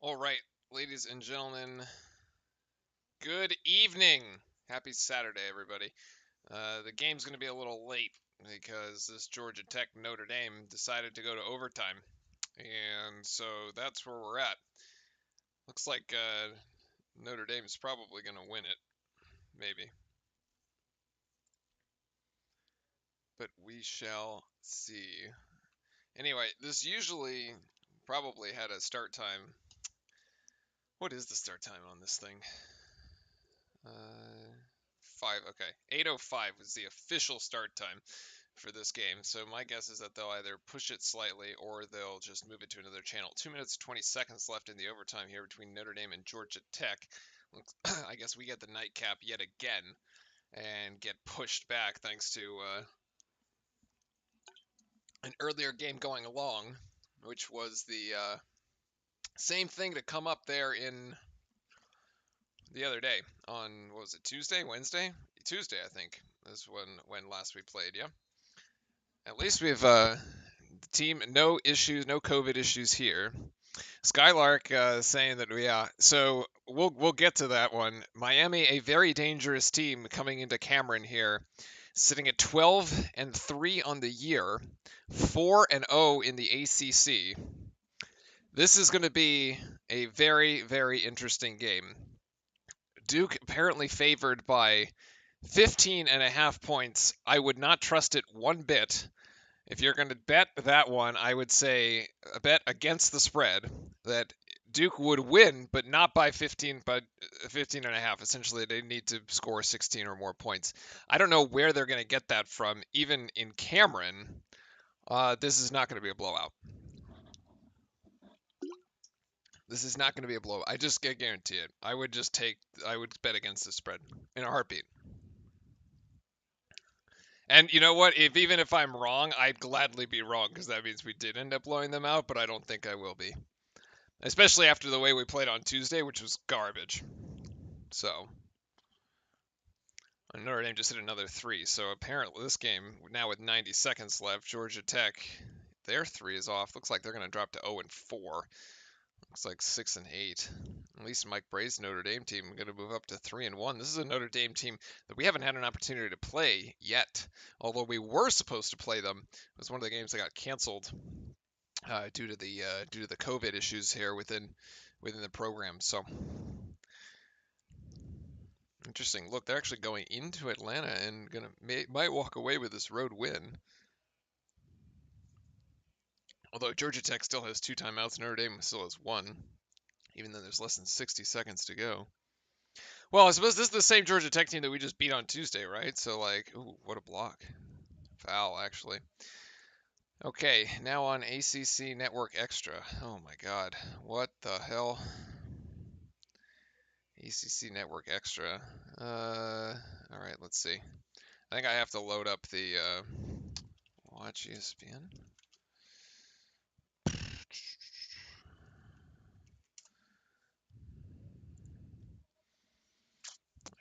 All right, ladies and gentlemen, good evening. Happy Saturday, everybody. The game's going to be a little late because this Georgia Tech Notre Dame decided to go to overtime. And so that's where we're at. Looks like Notre Dame's probably going to win it, maybe. But we shall see. Anyway, this usually probably had a start time. What is the start time on this thing? Uh, 5. Okay, 8:05 was the official start time for this game. So my guess is that they'll either push it slightly or they'll just move it to another channel. 2 minutes 20 seconds left in the overtime here between Notre Dame and Georgia Tech. I guess we get the nightcap yet again and get pushed back thanks to an earlier game going along, which was the same thing to come up there in the other day on, what was it, Tuesday, Wednesday? Tuesday, I think, is when last we played. Yeah. At least we've team no issues, no COVID issues here. Skylark saying that so we'll get to that one. Miami, a very dangerous team coming into Cameron here, sitting at 12-3 on the year, 4-0 in the ACC. This is going to be a very, very interesting game. Duke apparently favored by 15 and a half points. I would not trust it one bit. If you're going to bet that one, I would say a bet against the spread that Duke would win, but not by 15, but 15 and a half. Essentially, they need to score 16 or more points. I don't know where they're going to get that from. Even in Cameron, this is not going to be a blowout. This is not going to be a blowout. I just guarantee it. I would bet against the spread in a heartbeat. And you know what? Even if I'm wrong, I'd gladly be wrong because that means we did end up blowing them out, but I don't think I will be. Especially after the way we played on Tuesday, which was garbage. So, Notre Dame just hit another three. So apparently this game, now with 90 seconds left, Georgia Tech, their three is off. Looks like they're going to drop to 0-4. Looks like 6-8. At least Mike Bray's Notre Dame team going to move up to 3-1. This is a Notre Dame team that we haven't had an opportunity to play yet. Although we were supposed to play them. It was one of the games that got canceled due to the COVID issues here within the program. So interesting. Look, they're actually going into Atlanta and might walk away with this road win. Although Georgia Tech still has 2 timeouts, Notre Dame still has 1, even though there's less than 60 seconds to go. Well, I suppose this is the same Georgia Tech team that we just beat on Tuesday, right? So like, ooh, what a block. Foul, actually. Okay, now on ACC Network Extra. Oh my God, what the hell? ACC Network Extra. All right, let's see. I think I have to load up the Watch ESPN.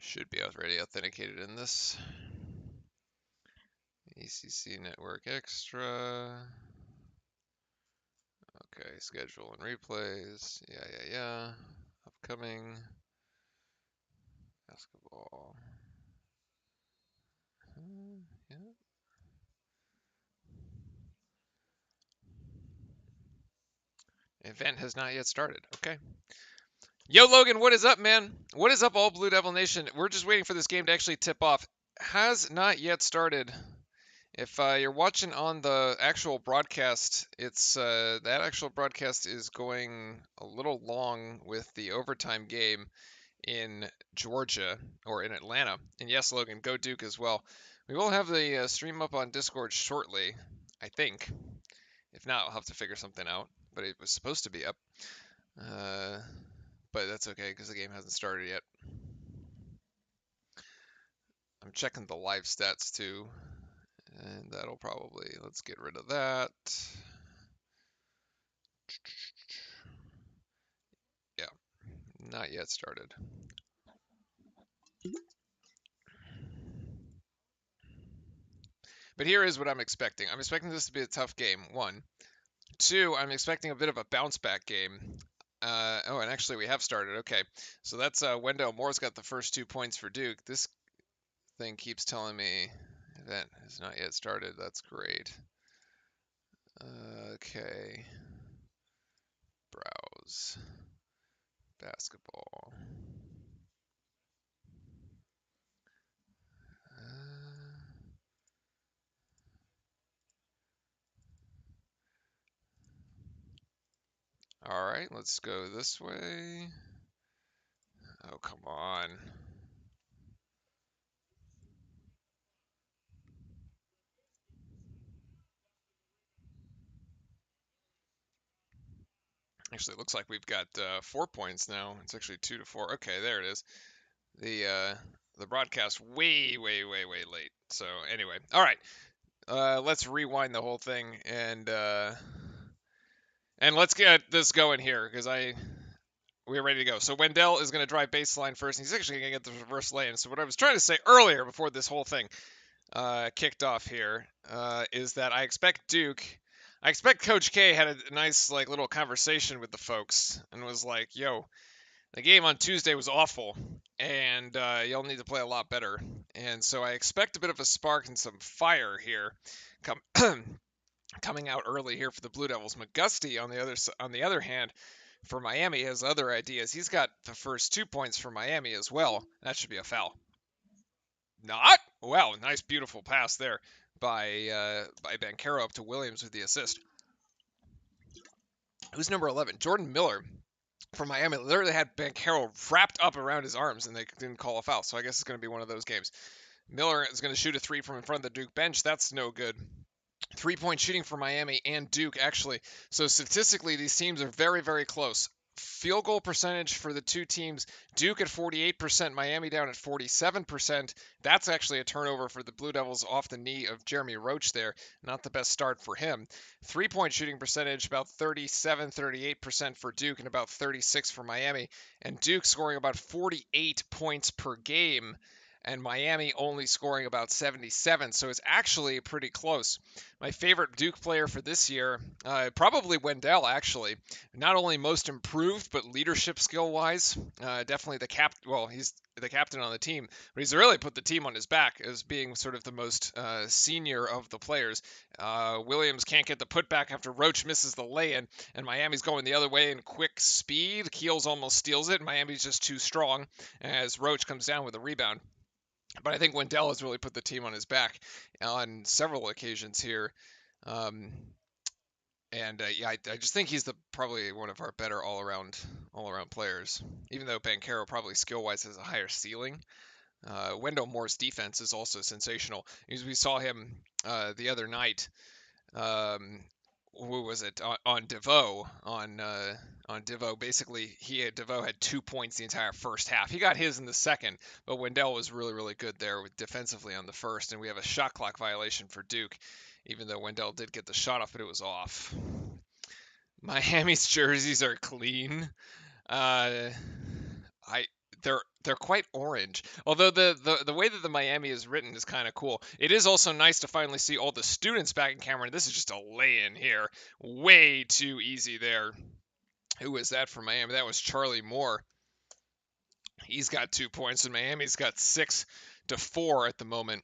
Should be already authenticated in this. ACC Network Extra. Okay, schedule and replays. Yeah. Upcoming basketball. Yeah. Event has not yet started. Okay. Yo, Logan, what is up, man? What is up, all Blue Devil Nation? We're just waiting for this game to actually tip off. Has not yet started. If you're watching on the actual broadcast, it's that actual broadcast is going a little long with the overtime game in Georgia or in Atlanta. And yes, Logan, go Duke as well. We will have the stream up on Discord shortly, I think. If not, I'll have to figure something out. But it was supposed to be up. But that's okay because the game hasn't started yet. I'm checking the live stats too. And that'll probably, let's get rid of that. Yeah, not yet started. But here is what I'm expecting. I'm expecting this to be a tough game, 1. 2, I'm expecting a bit of a bounce back game. Oh, and actually we have started. Okay, so that's Wendell Moore's got the first 2 points for Duke. This thing keeps telling me event has not yet started. That's great. Okay, browse basketball. All right, let's go this way. Oh, come on. Actually, it looks like we've got 4 points now. It's actually 2-4. Okay, there it is. The broadcast way late. So anyway, all right. Let's rewind the whole thing and let's get this going here because we're ready to go. So Wendell is going to drive baseline first. And he's actually going to get the reverse lane. So what I was trying to say earlier before this whole thing kicked off here is that I expect Coach K had a nice like little conversation with the folks and was like, "Yo, the game on Tuesday was awful, and y'all need to play a lot better." And so I expect a bit of a spark and some fire here, coming out early here for the Blue Devils. McGusty on the other hand, for Miami has other ideas. He's got the first 2 points for Miami as well. That should be a foul. Not? Well, nice, beautiful pass there by Banchero up to Williams with the assist. Who's number 11? Jordan Miller from Miami literally had Banchero wrapped up around his arms, and they didn't call a foul. So I guess it's going to be one of those games. Miller is going to shoot a three from in front of the Duke bench. That's no good. 3-point shooting for Miami and Duke, actually. So statistically, these teams are very close. Field goal percentage for the two teams, Duke at 48%, Miami down at 47%. That's actually a turnover for the Blue Devils off the knee of Jeremy Roach there. Not the best start for him. 3-point shooting percentage, about 38% for Duke and about 36 for Miami. And Duke scoring about 48 points per game and Miami only scoring about 77. So it's actually pretty close. My favorite Duke player for this year, probably Wendell, actually. Not only most improved, but leadership skill-wise, definitely the Well, he's the captain on the team, but he's really put the team on his back as being sort of the most senior of the players. Williams can't get the putback after Roach misses the lay-in, and Miami's going the other way in quick speed. Keels almost steals it. Miami's just too strong as Roach comes down with a rebound. But I think Wendell has really put the team on his back on several occasions here. Yeah, I just think he's probably one of our better all-around players. Even though Banchero probably skill-wise has a higher ceiling, Wendell Moore's defense is also sensational. As we saw him the other night, who was it on DeVoe on DeVoe? Basically, DeVoe had 2 points the entire first half. He got his in the second, but Wendell was really good there defensively on the first. And we have a shot clock violation for Duke, even though Wendell did get the shot off, but it was off. Miami's jerseys are clean. They're quite orange. Although the way that the Miami is written is kind of cool. It is also nice to finally see all the students back in Cameron. This is just a lay-in here. Way too easy there. Who was that for Miami? That was Charlie Moore. He's got 2 points, and Miami's got 6-4 at the moment.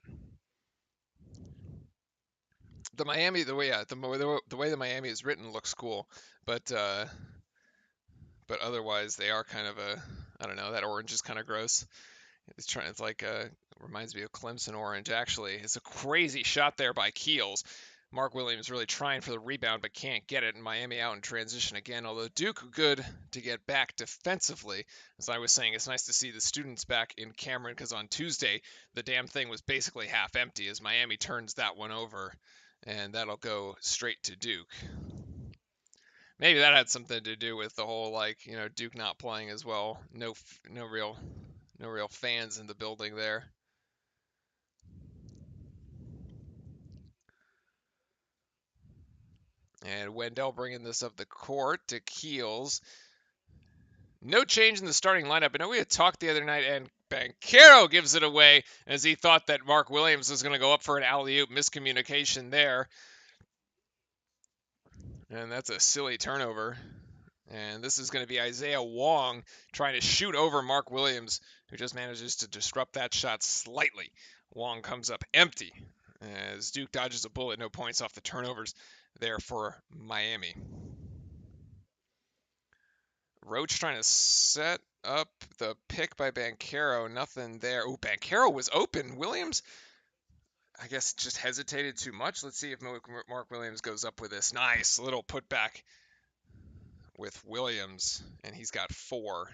The way the Miami is written looks cool, but otherwise they are kind of I don't know, that orange is kind of gross. It's like reminds me of Clemson orange. Actually, it's a crazy shot there by Keels. Mark Williams really trying for the rebound but can't get it, and Miami out in transition again. Although Duke good to get back defensively. As I was saying, it's nice to see the students back in Cameron because on Tuesday the damn thing was basically half empty as Miami turns that one over, and that'll go straight to Duke. Maybe that had something to do with the whole Duke not playing as well. No real fans in the building there. And Wendell bringing this up the court to Keels. No change in the starting lineup. I know we had talked the other night, and Banchero gives it away as he thought that Mark Williams was going to go up for an alley-oop. Miscommunication there. And that's a silly turnover. And this is going to be Isaiah Wong trying to shoot over Mark Williams, who just manages to disrupt that shot slightly. Wong comes up empty as Duke dodges a bullet. No points off the turnovers there for Miami. Roach trying to set up the pick by Banchero. Nothing there. Oh, Banchero was open. Williams, I guess, just hesitated too much. Let's see if Mark Williams goes up with this. Nice little putback with Williams, and he's got 4.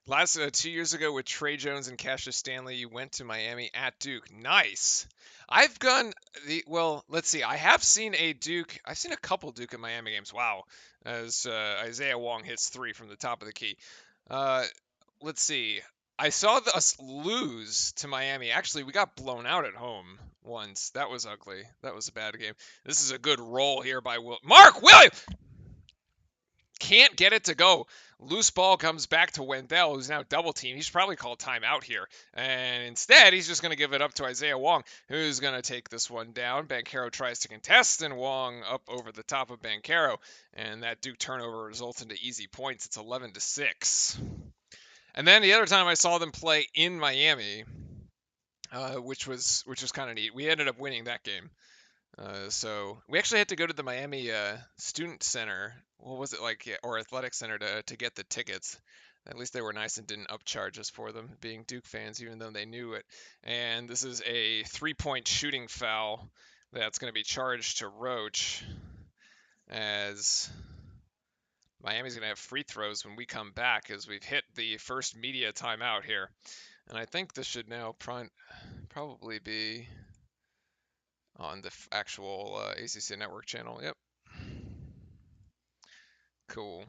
Last 2 years ago with Trey Jones and Cassius Stanley, you went to Miami at Duke. Nice. I've gone let's see. I have seen a Duke. I've seen a couple Duke and Miami games. Wow, as Isaiah Wong hits 3 from the top of the key. Let's see. I saw us lose to Miami. Actually, we got blown out at home once. That was ugly. That was a bad game. This is a good roll here by Mark Williams. Can't get it to go. Loose ball comes back to Wendell, who's now double teamed. He should probably call timeout here. And instead, he's just going to give it up to Isaiah Wong, who's going to take this one down. Banchero tries to contest, and Wong up over the top of Banchero. And that Duke turnover results into easy points. It's 11-6. And then the other time I saw them play in Miami, which was kind of neat. We ended up winning that game. So we actually had to go to the Miami Student Center, what was it like, yeah, or Athletic Center to get the tickets. At least they were nice and didn't upcharge us for them, being Duke fans, even though they knew it. And this is a 3-point shooting foul that's going to be charged to Roach, as Miami's going to have free throws when we come back, as we've hit the first media timeout here. And I think this should now probably be on the actual ACC Network channel. Yep. Cool.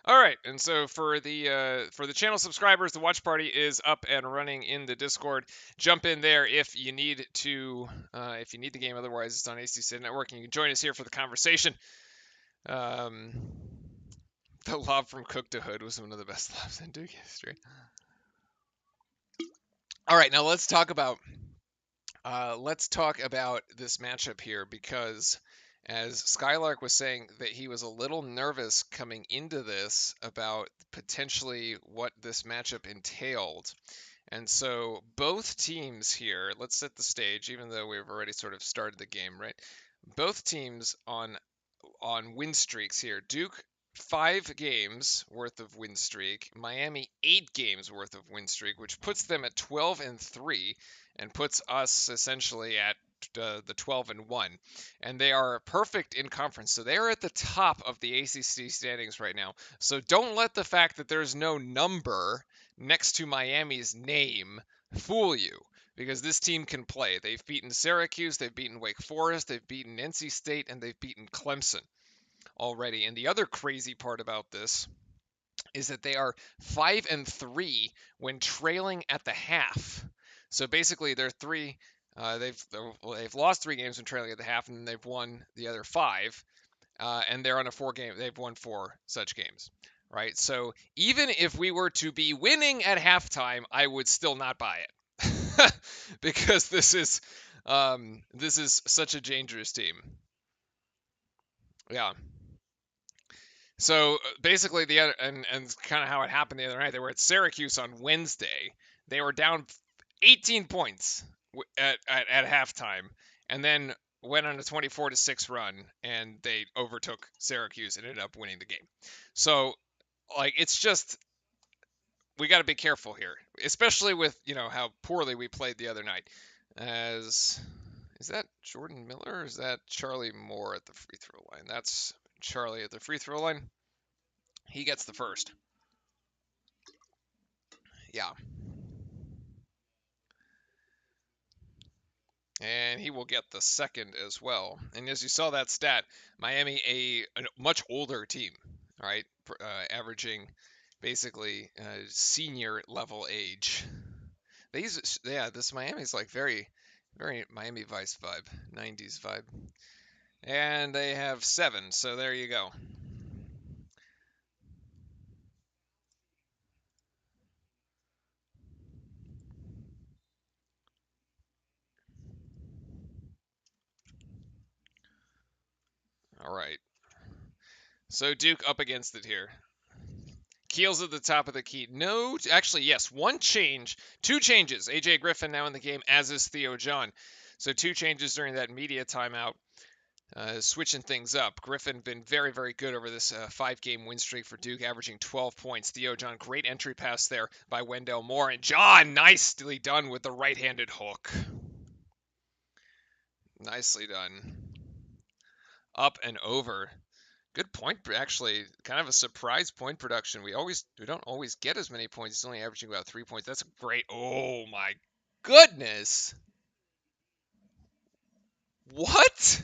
All right, and so for the channel subscribers, the watch party is up and running in the Discord. Jump in there if you need the game. Otherwise, it's on ACC Network, and you can join us here for the conversation. The lob from Cook to Hood was one of the best lobs in Duke history. All right, now let's talk about this matchup here, because as Skylark was saying that he was a little nervous coming into this about potentially what this matchup entailed. And so both teams here, let's set the stage, even though we've already sort of started the game, right? Both teams on win streaks here. Duke 5 games worth of win streak, Miami 8 games worth of win streak, which puts them at 12-3 and puts us essentially at the 12-1, and they are perfect in conference, so they are at the top of the ACC standings right now. So don't let the fact that there's no number next to Miami's name fool you, because this team can play. They've beaten Syracuse, they've beaten Wake Forest, they've beaten NC State, and they've beaten Clemson already. And the other crazy part about this is that they are 5-3 when trailing at the half. So basically, they're they've lost 3 games when trailing at the half, and then they've won the other 5, and they're on a 4-game. They've won 4 such games, right? So even if we were to be winning at halftime, I would still not buy it because this is such a dangerous team. Yeah. So basically, the other and kind of how it happened the other night, they were at Syracuse on Wednesday. They were down 18 points at halftime, and then went on a 24-6 run, and they overtook Syracuse and ended up winning the game. So, like, it's just we got to be careful here, especially with how poorly we played the other night. Is that Jordan Miller or is that Charlie Moore at the free throw line? That's Charlie at the free throw line. He gets the first. Yeah. And he will get the second as well. And as you saw that stat, Miami, a much older team, right? Averaging basically senior level age. This Miami's like very, Very Miami Vice vibe, 90s vibe. And they have 7, so there you go. All right. So Duke up against it here. Keels at the top of the key. No, actually, yes. One change, 2 changes. AJ Griffin now in the game, as is Theo John. So 2 changes during that media timeout, switching things up. Griffin been very, very good over this 5-game win streak for Duke, averaging 12 points. Theo John, great entry pass there by Wendell Moore. And John, nicely done with the right-handed hook. Nicely done. Up and over. Good point, actually. Kind of a surprise point production. We don't always get as many points. He's only averaging about 3 points. That's great. Oh my goodness! What?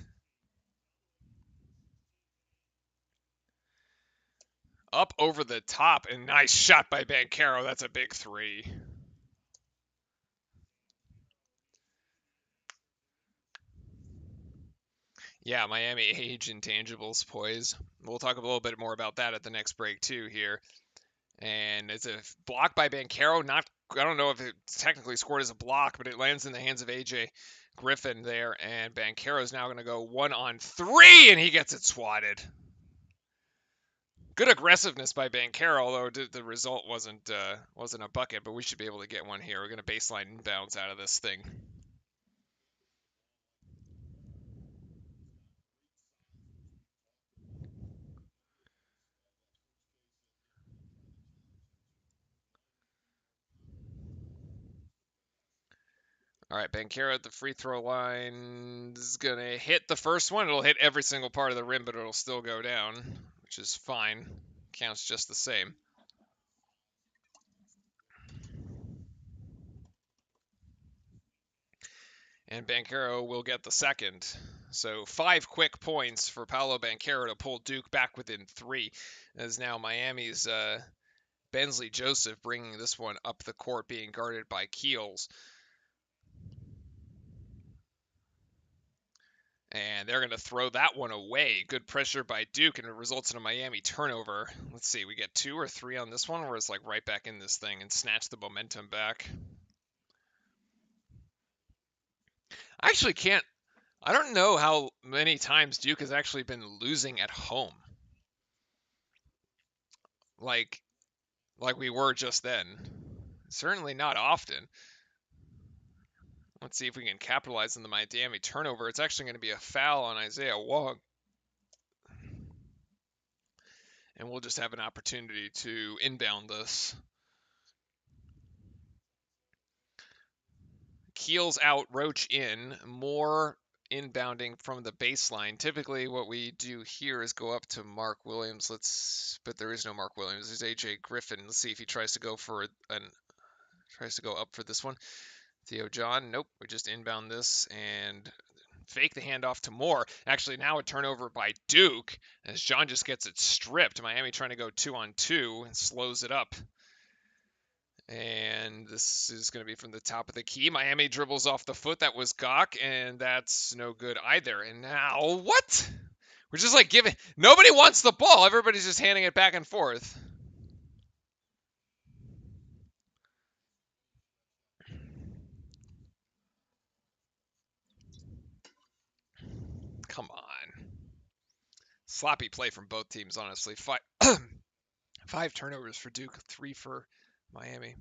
Up over the top and nice shot by Banchero. That's a big 3. Yeah, Miami age intangibles poise. We'll talk a little bit more about that at the next break too here. And it's a block by Banchero. I don't know if it technically scored as a block, but it lands in the hands of AJ Griffin there, and Banchero's now going to go 1-on-3, and he gets it swatted. Good aggressiveness by Banchero, although the result wasn't a bucket, but we should be able to get one here. We're going to baseline inbounds out of this thing. All right, Banchero at the free throw line is going to hit the first one. It'll hit every single part of the rim, but it'll still go down, which is fine. Counts just the same. And Banchero will get the second. So 5 quick points for Paolo Banchero to pull Duke back within 3. As now Miami's Bensley Joseph bringing this one up the court, being guarded by Keels. And they're going to throw that one away. Good pressure by Duke, and it results in a Miami turnover. Let's see, we get 2 or 3 on this one, or it's like right back in this thing and snatch the momentum back. I actually can't. I don't know how many times Duke has actually been losing at home. Like we were just then. Certainly not often. Let's see if we can capitalize on the Miami turnover. It's actually going to be a foul on Isaiah Wong. And we'll just have an opportunity to inbound this. Keels out, Roach in. More inbounding from the baseline. Typically what we do here is go up to Mark Williams. But there is no Mark Williams. There's AJ Griffin. Let's see if he tries to go up for this one. Theo John, nope. We just inbound this and fake the handoff to Moore. Actually, now a turnover by Duke as John just gets it stripped. Miami trying to go 2-on-2 and slows it up. And this is going to be from the top of the key. Miami dribbles off the foot. That was Gok, and that's no good either. And now, what? We're just like giving. Nobody wants the ball. Everybody's just handing it back and forth. Come on. Sloppy play from both teams, honestly. 5 turnovers for Duke, 3 for Miami.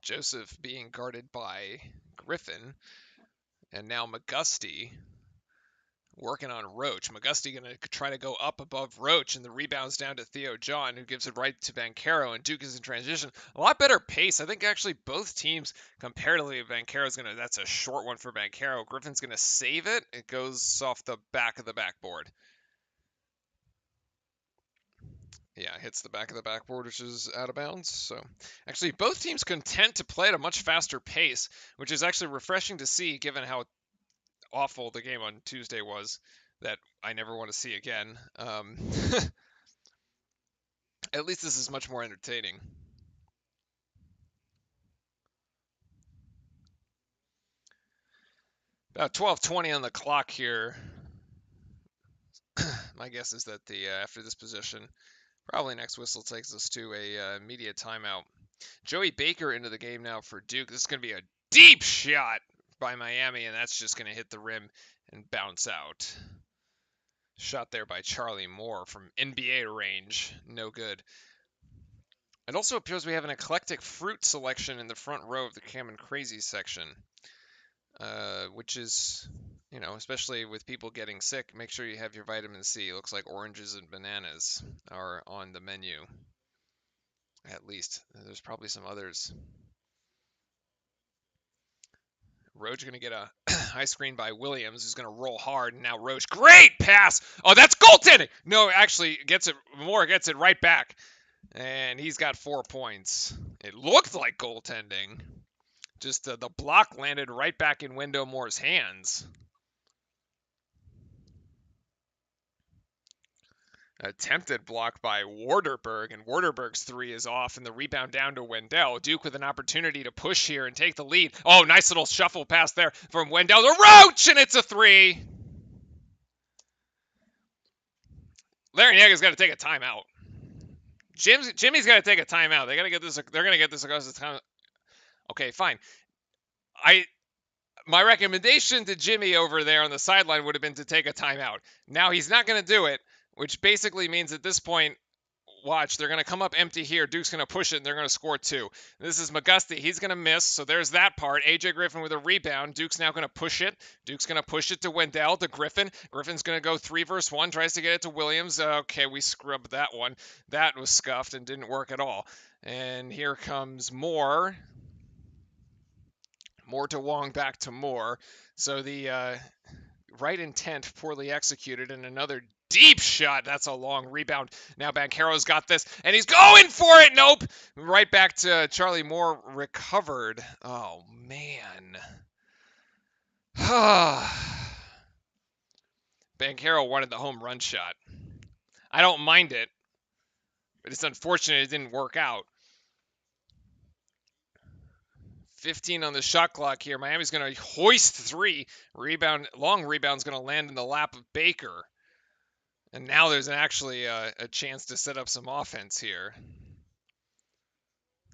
Joseph being guarded by Griffin, and now McGusty working on Roach. McGusty going to try to go up above Roach, and the rebound's down to Theo John, who gives it right to Banchero, and Duke is in transition. A lot better pace. I think actually both teams, comparatively, Banchero's going to, that's a short one for Banchero. Griffin's going to save it. It goes off the back of the backboard. Yeah, hits the back of the backboard, which is out of bounds. So, actually, both teams content to play at a much faster pace, which is actually refreshing to see, given how awful the game on Tuesday was, that I never want to see again. At least this is much more entertaining. About 12:20 on the clock here. My guess is that the after this position, probably next whistle takes us to a immediate timeout. Joey Baker into the game now for Duke. This is going to be a deep shot by Miami, and that's just going to hit the rim and bounce out. Shot there by Charlie Moore from NBA range. No good. It also appears we have an eclectic fruit selection in the front row of the Cam and Crazy section, which is, especially with people getting sick, make sure you have your vitamin C. It looks like oranges and bananas are on the menu. At least. There's probably some others. Roach going to get a high screen by Williams, who's going to roll hard. And now Roach, great pass. Oh, that's goaltending. No, actually, Moore gets it right back. And he's got 4 points. It looked like goaltending. Just the block landed right back in Wendell Moore's hands. Attempted block by Waterberg, and Waterberg's 3 is off, and the rebound down to Wendell. Duke with an opportunity to push here and take the lead. Oh, nice little shuffle pass there from Wendell to Roach, and it's a 3. Larranaga got to take a timeout. Jimmy's got to take a timeout. They're gonna get this across the time. Okay, fine. My recommendation to Jimmy over there on the sideline would have been to take a timeout. Now he's not going to do it, which basically means at this point, watch, they're going to come up empty here. Duke's going to push it, and they're going to score 2. This is McGusty. He's going to miss, so there's that part. A.J. Griffin with a rebound. Duke's now going to push it. Duke's going to push it to Wendell, to Griffin. Griffin's going to go 3 versus 1, tries to get it to Williams. Okay, we scrubbed that one. That was scuffed and didn't work at all. And here comes Moore. Moore to Wong, back to Moore. So the right intent poorly executed, and another deep shot. That's a long rebound. Now Banchero's got this, and he's going for it. Nope. Right back to Charlie Moore, recovered. Oh, man. Banchero wanted the home run shot. I don't mind it, but it's unfortunate it didn't work out. 15 on the shot clock here. Miami's going to hoist 3. Long rebound's going to land in the lap of Baker. And now there's actually a chance to set up some offense here.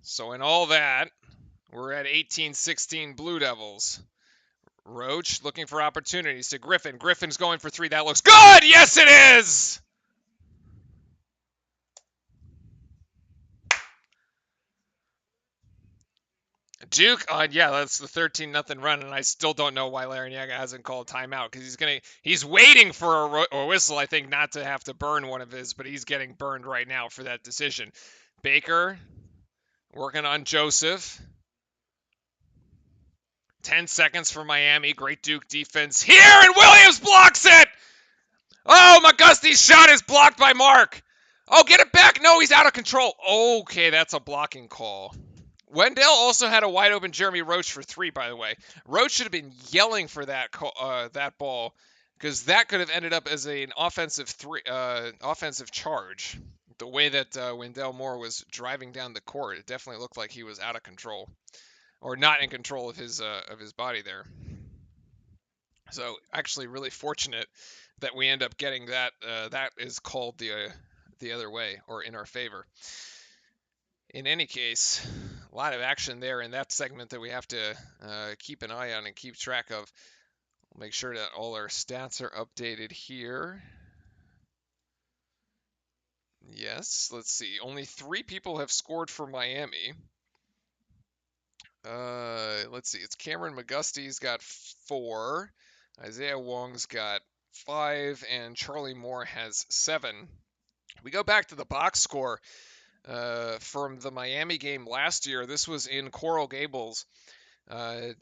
So in all that, we're at 18-16 Blue Devils. Roach looking for opportunities to Griffin. Griffin's going for 3. That looks good! Yes, it is! Duke, yeah, that's the 13-0 run, and I still don't know why Larranaga hasn't called timeout, because he's waiting for a whistle, I think, not to have to burn one of his, but he's getting burned right now for that decision. Baker working on Joseph. 10 seconds for Miami. Great Duke defense here, and Williams blocks it! Oh, McGusty's shot is blocked by Mark. Oh, get it back. No, he's out of control. Okay, that's a blocking call. Wendell also had a wide open Jeremy Roach for 3, by the way. Roach should have been yelling for that ball, because that could have ended up as an offensive charge. The way that Wendell Moore was driving down the court, it definitely looked like he was out of control, or not in control of his body there. So actually, really fortunate that we end up getting that. That is called the other way, or in our favor. In any case, a lot of action there in that segment that we have to keep an eye on and keep track of. We'll make sure that all our stats are updated here. Yes, let's see. Only 3 people have scored for Miami. Let's see. It's Cameron McGusty's got 4. Isaiah Wong's got 5, and Charlie Moore has 7. We go back to the box score from the Miami game last year. This was in Coral Gables,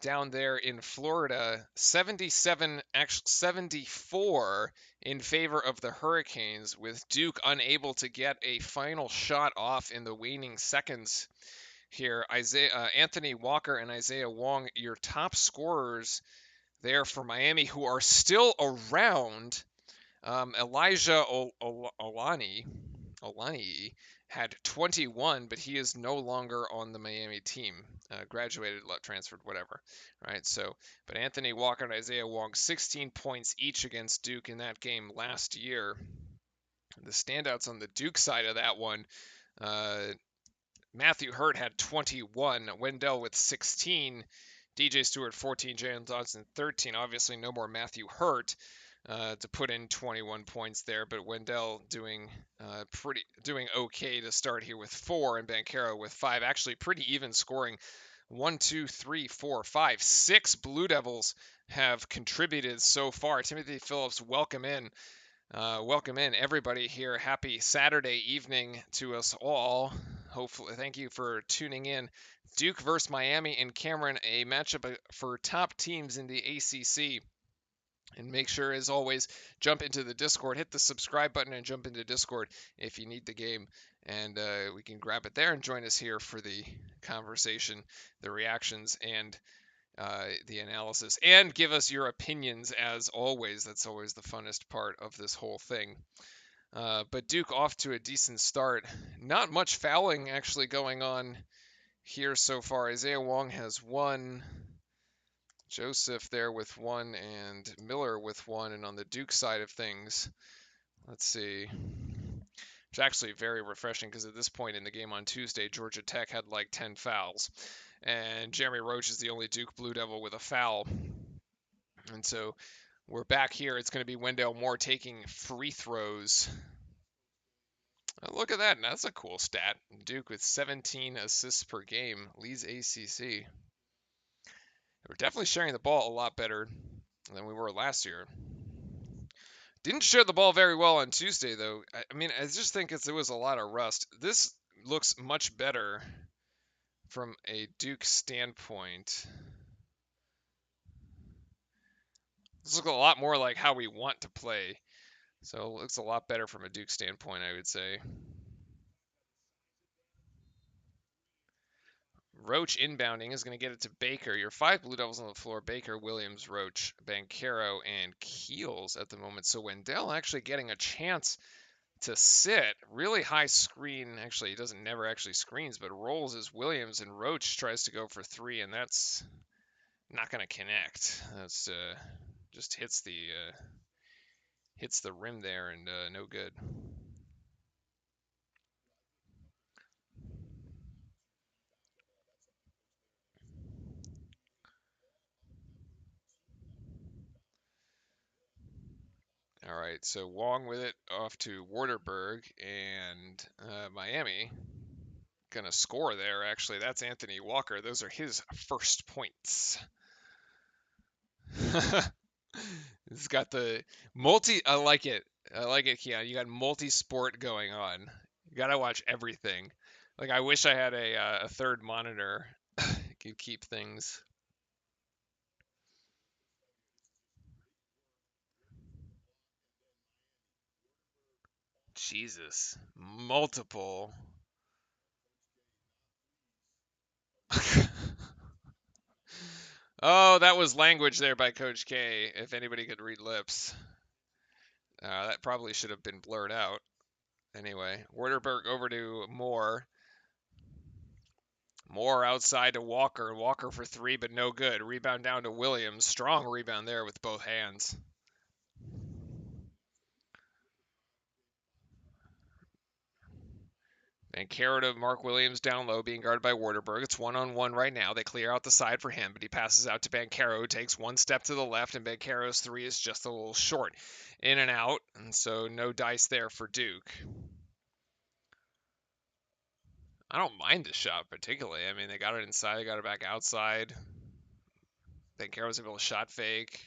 down there in Florida. 74 in favor of the Hurricanes, with Duke unable to get a final shot off in the waning seconds here. Anthony Walker and Isaiah Wong, your top scorers there for Miami, who are still around. Elijah Olani had 21, but he is no longer on the Miami team. Graduated, transferred, whatever. Right. So, but Anthony Walker and Isaiah Wong, 16 points each against Duke in that game last year. The standouts on the Duke side of that one, Matthew Hurt had 21, Wendell with 16, DJ Stewart 14, Jalen Dodson 13. Obviously, no more Matthew Hurt to put in 21 points there, but Wendell doing okay to start here with 4, and Banchero with 5. Actually, pretty even scoring. 1, 2, 3, 4, 5, 6 Blue Devils have contributed so far. Timothy Phillips, welcome in. Welcome in, everybody here. Happy Saturday evening to us all. Hopefully, thank you for tuning in. Duke versus Miami and Cameron, a matchup for top teams in the ACC. And make sure, as always, jump into the Discord. Hit the subscribe button and jump into Discord if you need the game. And we can grab it there and join us here for the conversation, the reactions, and the analysis, and give us your opinions as always. That's always the funnest part of this whole thing. But Duke off to a decent start. Not much fouling actually going on here so far. Isaiah Wong has 1, Joseph there with 1, and Miller with 1. And on the Duke side of things, let's see. It's actually very refreshing because at this point in the game on Tuesday, Georgia Tech had like 10 fouls. And Jeremy Roach is the only Duke Blue Devil with a foul. And so we're back here. It's going to be Wendell Moore taking free throws. Look at that. That's a cool stat. Duke with 17 assists per game leads ACC. We're definitely sharing the ball a lot better than we were last year. Didn't share the ball very well on Tuesday, though. I mean, I just think there was a lot of rust. This looks much better from a Duke standpoint. This looks a lot more like how we want to play. So it looks a lot better from a Duke standpoint, I would say. Roach inbounding is going to get it to Baker. Your 5 Blue Devils on the floor: Baker, Williams, Roach, Banchero, and Keels at the moment. So Wendell actually getting a chance to sit. Really high screen. Actually, he doesn't never actually screens, but rolls as Williams, and Roach tries to go for 3, and that's not going to connect. That's just hits the rim there, and no good. All right, so Wong with it off to Waterberg, and Miami gonna score there. Actually, that's Anthony Walker. Those are his first points. He's got the multi. I like it. I like it, Keon. You got multi-sport going on. You gotta watch everything. Like, I wish I had a third monitor. Could keep things. Jesus, multiple. Oh, that was language there by Coach K, if anybody could read lips. That probably should have been blurred out. Anyway, Waterberg over to Moore. Moore outside to Walker. Walker for 3, but no good. Rebound down to Williams. Strong rebound there with both hands. And Banchero to Mark Williams down low, being guarded by Waterberg. It's 1-on-1 right now. They clear out the side for him, but he passes out to Banchero, who takes 1 step to the left, and Banchero's 3 is just a little short. In and out, and so no dice there for Duke. I don't mind the shot particularly. I mean, they got it inside, they got it back outside. Banchero's able to shot fake.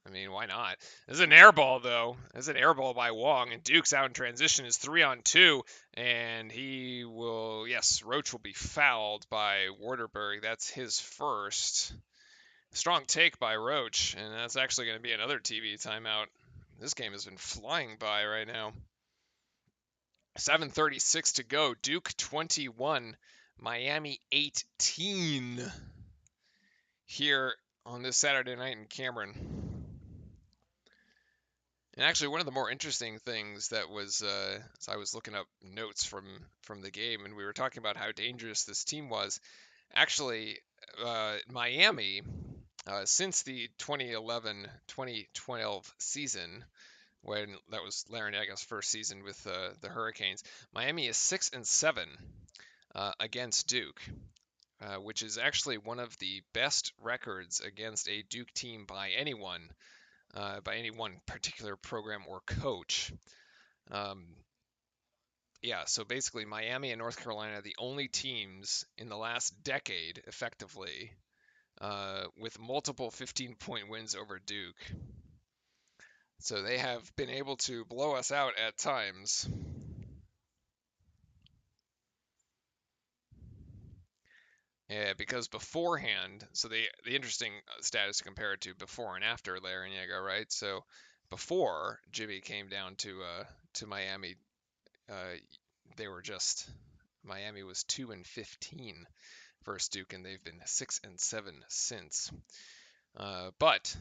I mean, why not? This is an air ball, though. This is an air ball by Wong, and Duke's out in transition is 3-on-2, and he will, yes, Roach will be fouled by Waterberg. That's his first. Strong take by Roach, and that's actually going to be another TV timeout. This game has been flying by right now. 7:36 to go. Duke 21, Miami 18 here on this Saturday night in Cameron. And actually, one of the more interesting things that was, as I was looking up notes from the game, and we were talking about how dangerous this team was. Actually, Miami, since the 2011-2012 season, when that was Larrañaga's first season with the Hurricanes, Miami is 6-7 against Duke, which is actually one of the best records against a Duke team by any one particular program or coach. Um, yeah, so basically, Miami and North Carolina are the only teams in the last decade, effectively, with multiple 15-point wins over Duke. So they have been able to blow us out at times. Yeah, because beforehand, so the interesting status to compare it to before and after Larrañaga, right? So before Jimmy came down to Miami, uh, they were just Miami was 2-15 versus Duke, and they've been 6-7 since. But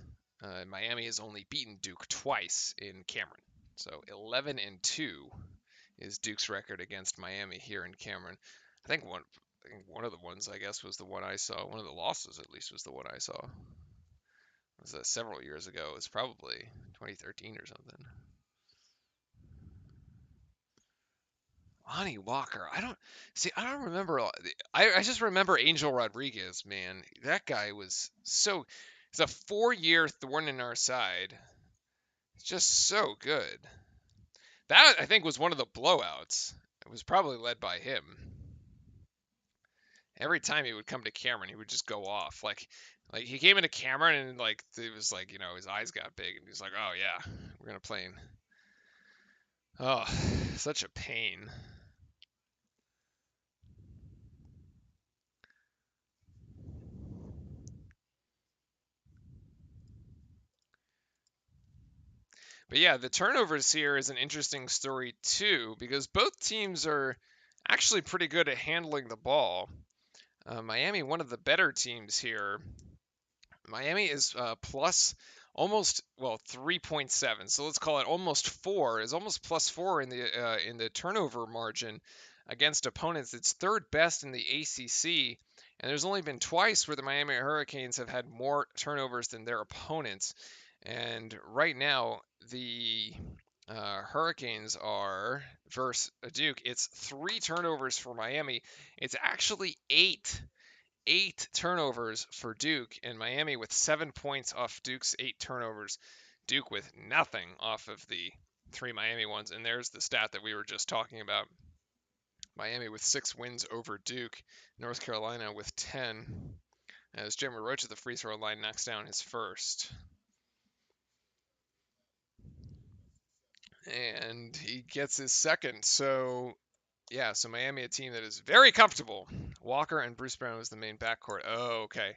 Miami has only beaten Duke twice in Cameron, so 11-2 is Duke's record against Miami here in Cameron. I think one of the ones I guess was the one I saw. One of the losses at least was the one I saw. It was several years ago. It was probably 2013 or something. Lonnie Walker. I don't remember. I just remember Angel Rodriguez, man. That guy was so. He's a 4-year thorn in our side. It's just so good. That I think was one of the blowouts. It was probably led by him. Every time he would come to Cameron, he would just go off. Like he came into Cameron and like it was like his eyes got big and he's like, oh yeah, we're gonna play. Oh, such a pain. But yeah, the turnovers here is an interesting story too, because both teams are actually pretty good at handling the ball. Miami, one of the better teams here. Miami is plus almost 3.7. So let's call it almost 4. Is almost plus 4 in the turnover margin against opponents. It's third best in the ACC, and there's only been twice where the Miami Hurricanes have had more turnovers than their opponents. And right now, the Hurricanes are versus Duke. It's 3 turnovers for Miami. It's actually 8 turnovers for Duke, and Miami with 7 points off Duke's 8 turnovers. Duke with nothing off of the 3 Miami ones. And there's the stat that we were just talking about. Miami with 6 wins over Duke. North Carolina with 10. As Jeremy Roach at the free throw line knocks down his first. And he gets his second. So yeah, so Miami, a team that is very comfortable. Walker and Bruce Brown was the main backcourt. Oh, okay.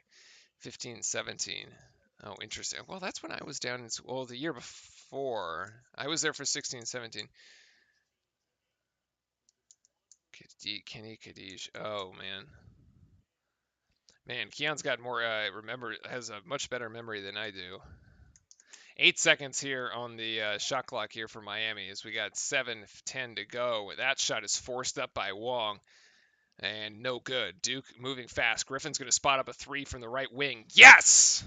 15-17. Oh, interesting. Well, that's when I was down in school. Well, the year before. I was there for 16-17. Kenny Kadej. Oh, man. Man, Keon's got more, has a much better memory than I do. 8 seconds here on the shot clock here for Miami as we got 7:10 to go. That shot is forced up by Wong. And no good. Duke moving fast. Griffin's going to spot up a 3 from the right wing. Yes!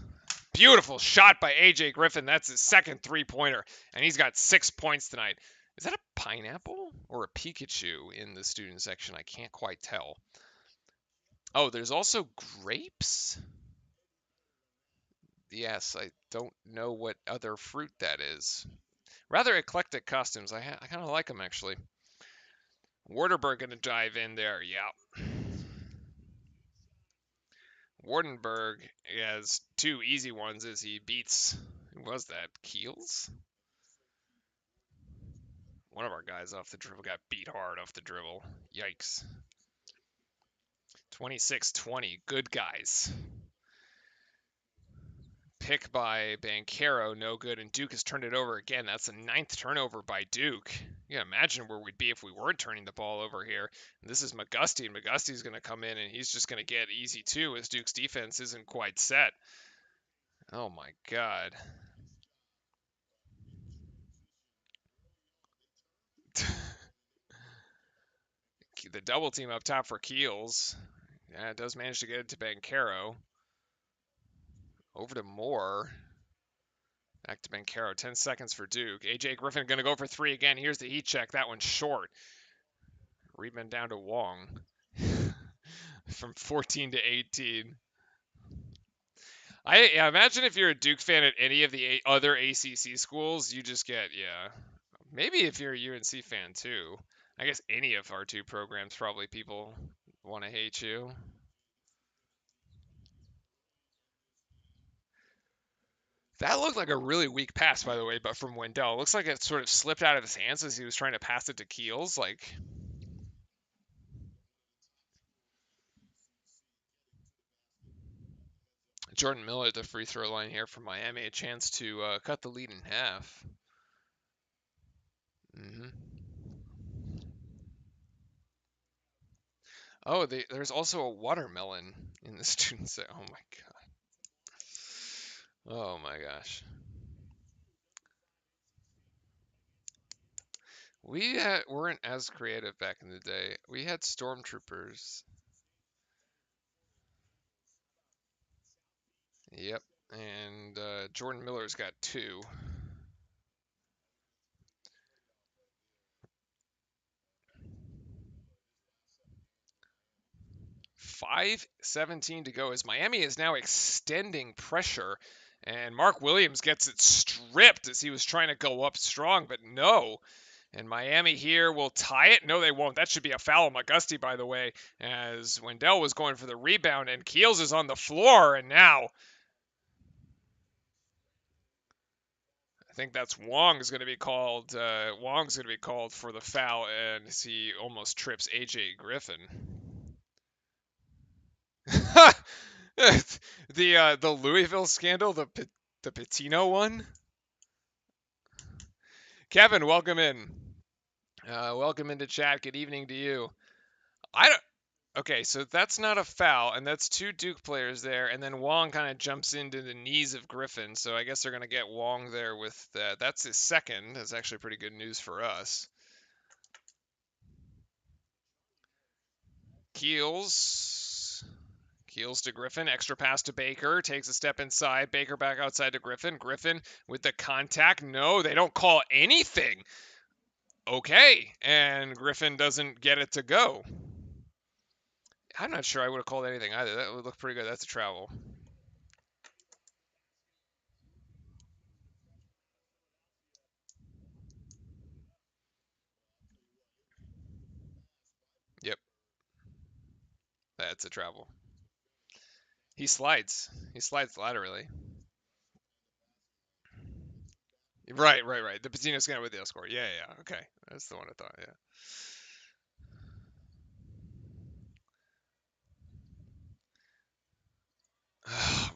Beautiful shot by AJ Griffin. That's his second 3-pointer, and he's got 6 points tonight. Is that a pineapple or a Pikachu in the student section? I can't quite tell. Oh, there's also grapes? Yes, I don't know what other fruit that is. Rather eclectic costumes. I kind of like them, actually. Wardenberg going to dive in there. Yeah. Wardenberg has 2 easy ones as he beats, who was that, Keels? One of our guys off the dribble got beat hard off the dribble. Yikes. 26-20. Good guys. Pick by Banchero, no good. And Duke has turned it over again. That's the 9th turnover by Duke. You can imagine where we'd be if we weren't turning the ball over here. And this is McGusty, and McGusty's going to come in, and he's just going to get easy too, as Duke's defense isn't quite set. Oh my God. the double team up top for Keels. Yeah, it does manage to get it to Bancaro. Over to Moore. Back to Bancaro. 10 seconds for Duke. AJ Griffin going to go for three again. Here's the heat check. That one's short. Rebound down to Wong. From 14 to 18. I imagine if you're a Duke fan at any of the other ACC schools, you just get, yeah. Maybe if you're a UNC fan too. I guess any of our two programs, probably people want to hate you. That looked like a really weak pass, by the way, but from Wendell. It looks like it sort of slipped out of his hands as he was trying to pass it to Keels. Like, Jordan Miller at the free throw line here for Miami, a chance to cut the lead in half. hmm Oh, there's also a watermelon in the student set. Oh my god. Oh my gosh. Weren't as creative back in the day. We had stormtroopers. Yep. And Jordan Miller's got two. 5:17 to go as Miami is now extending pressure. And Mark Williams gets it stripped as he was trying to go up strong, but no. And Miami here will tie it. No, they won't. That should be a foul on McGusty, by the way, as Wendell was going for the rebound, and Keels is on the floor, and now I think that's Wong's going to be called. Wong's going to be called for the foul, and he almost trips AJ Griffin. The Louisville scandal, the Patino one. Kevin, welcome in. Welcome into chat. Good evening to you. I don't. Okay, so that's not a foul, and that's two Duke players there, and then Wong kind of jumps into the knees of Griffin, so I guess they're going to get Wong there with that. That's his second. That's actually pretty good news for us. Keels. Keels to Griffin. Extra pass to Baker. Takes a step inside. Baker back outside to Griffin. Griffin with the contact. No, they don't call anything. Okay, and Griffin doesn't get it to go. I'm not sure I would have called anything either. That would look pretty good. That's a travel. Yep, that's a travel. He slides. He slides laterally. Right, right, right. The Patino scanner with the score. Yeah, yeah. Okay, that's the one I thought. Yeah.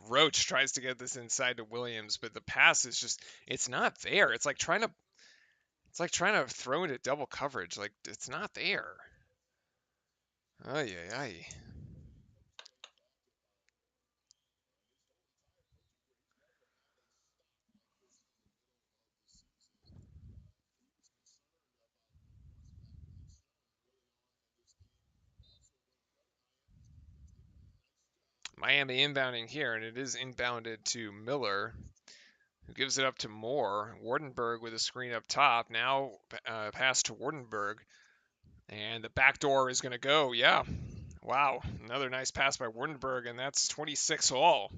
Roach tries to get this inside to Williams, but the pass is just—it's not there. It's like trying to throw into double coverage. Like it's not there. Ay, ay, ay. Miami inbounding here, and it is inbounded to Miller, who gives it up to Moore. Wardenberg with a screen up top. Now pass to Wardenberg. And the back door is going to go. Yeah. Wow. Another nice pass by Wardenberg, and that's 26 all.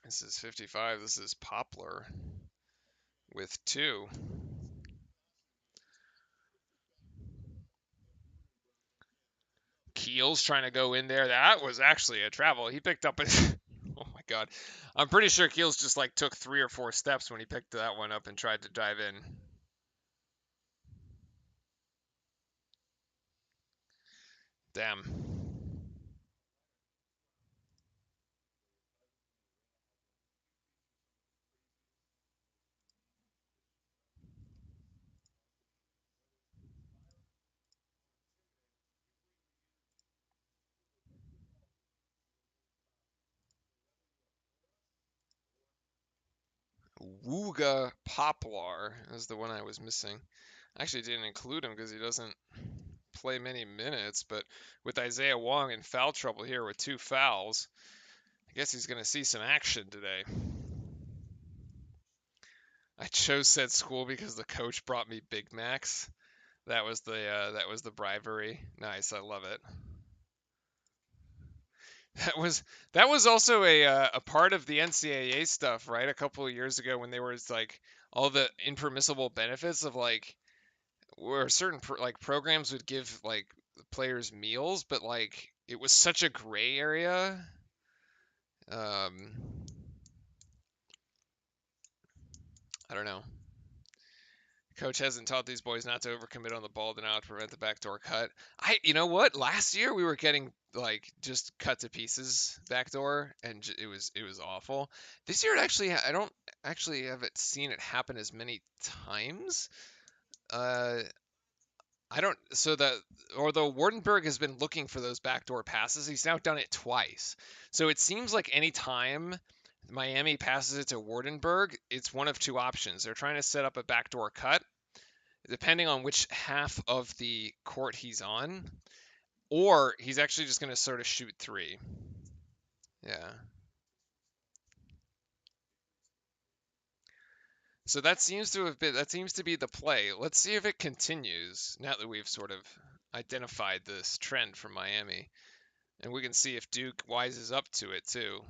This is 55. This is Poplar with two. Keels trying to go in there. That was actually a travel. He picked up a. Oh my God. I'm pretty sure Keels just like took 3 or 4 steps when he picked that one up and tried to dive in. Damn. Wooga Poplar is the one I was missing. Actually didn't include him because he doesn't play many minutes, but with Isaiah Wong in foul trouble here with 2 fouls, I guess he's going to see some action today. I chose said school because the coach brought me Big Macs. That was the bribery. Nice, I love it. That was also a part of the NCAA stuff, right? A couple of years ago when there was like all the impermissible benefits of like where certain like programs would give like players meals, but like it was such a gray area. Um, I don't know. Coach hasn't taught these boys not to overcommit on the ball to now prevent the backdoor cut. You know what? Last year we were getting like just cut to pieces backdoor, and it was awful. This year, I don't actually haven't seen it happen as many times. Uh, I don't. So that although Wardenberg has been looking for those backdoor passes, he's now done it twice. So it seems like any time Miami passes it to Wardenberg, it's one of two options. They're trying to set up a backdoor cut depending on which half of the court he's on, or he's actually just going to sort of shoot 3. Yeah. So that seems to be the play. Let's see if it continues now that we've sort of identified this trend from Miami, and we can see if Duke wises up to it too.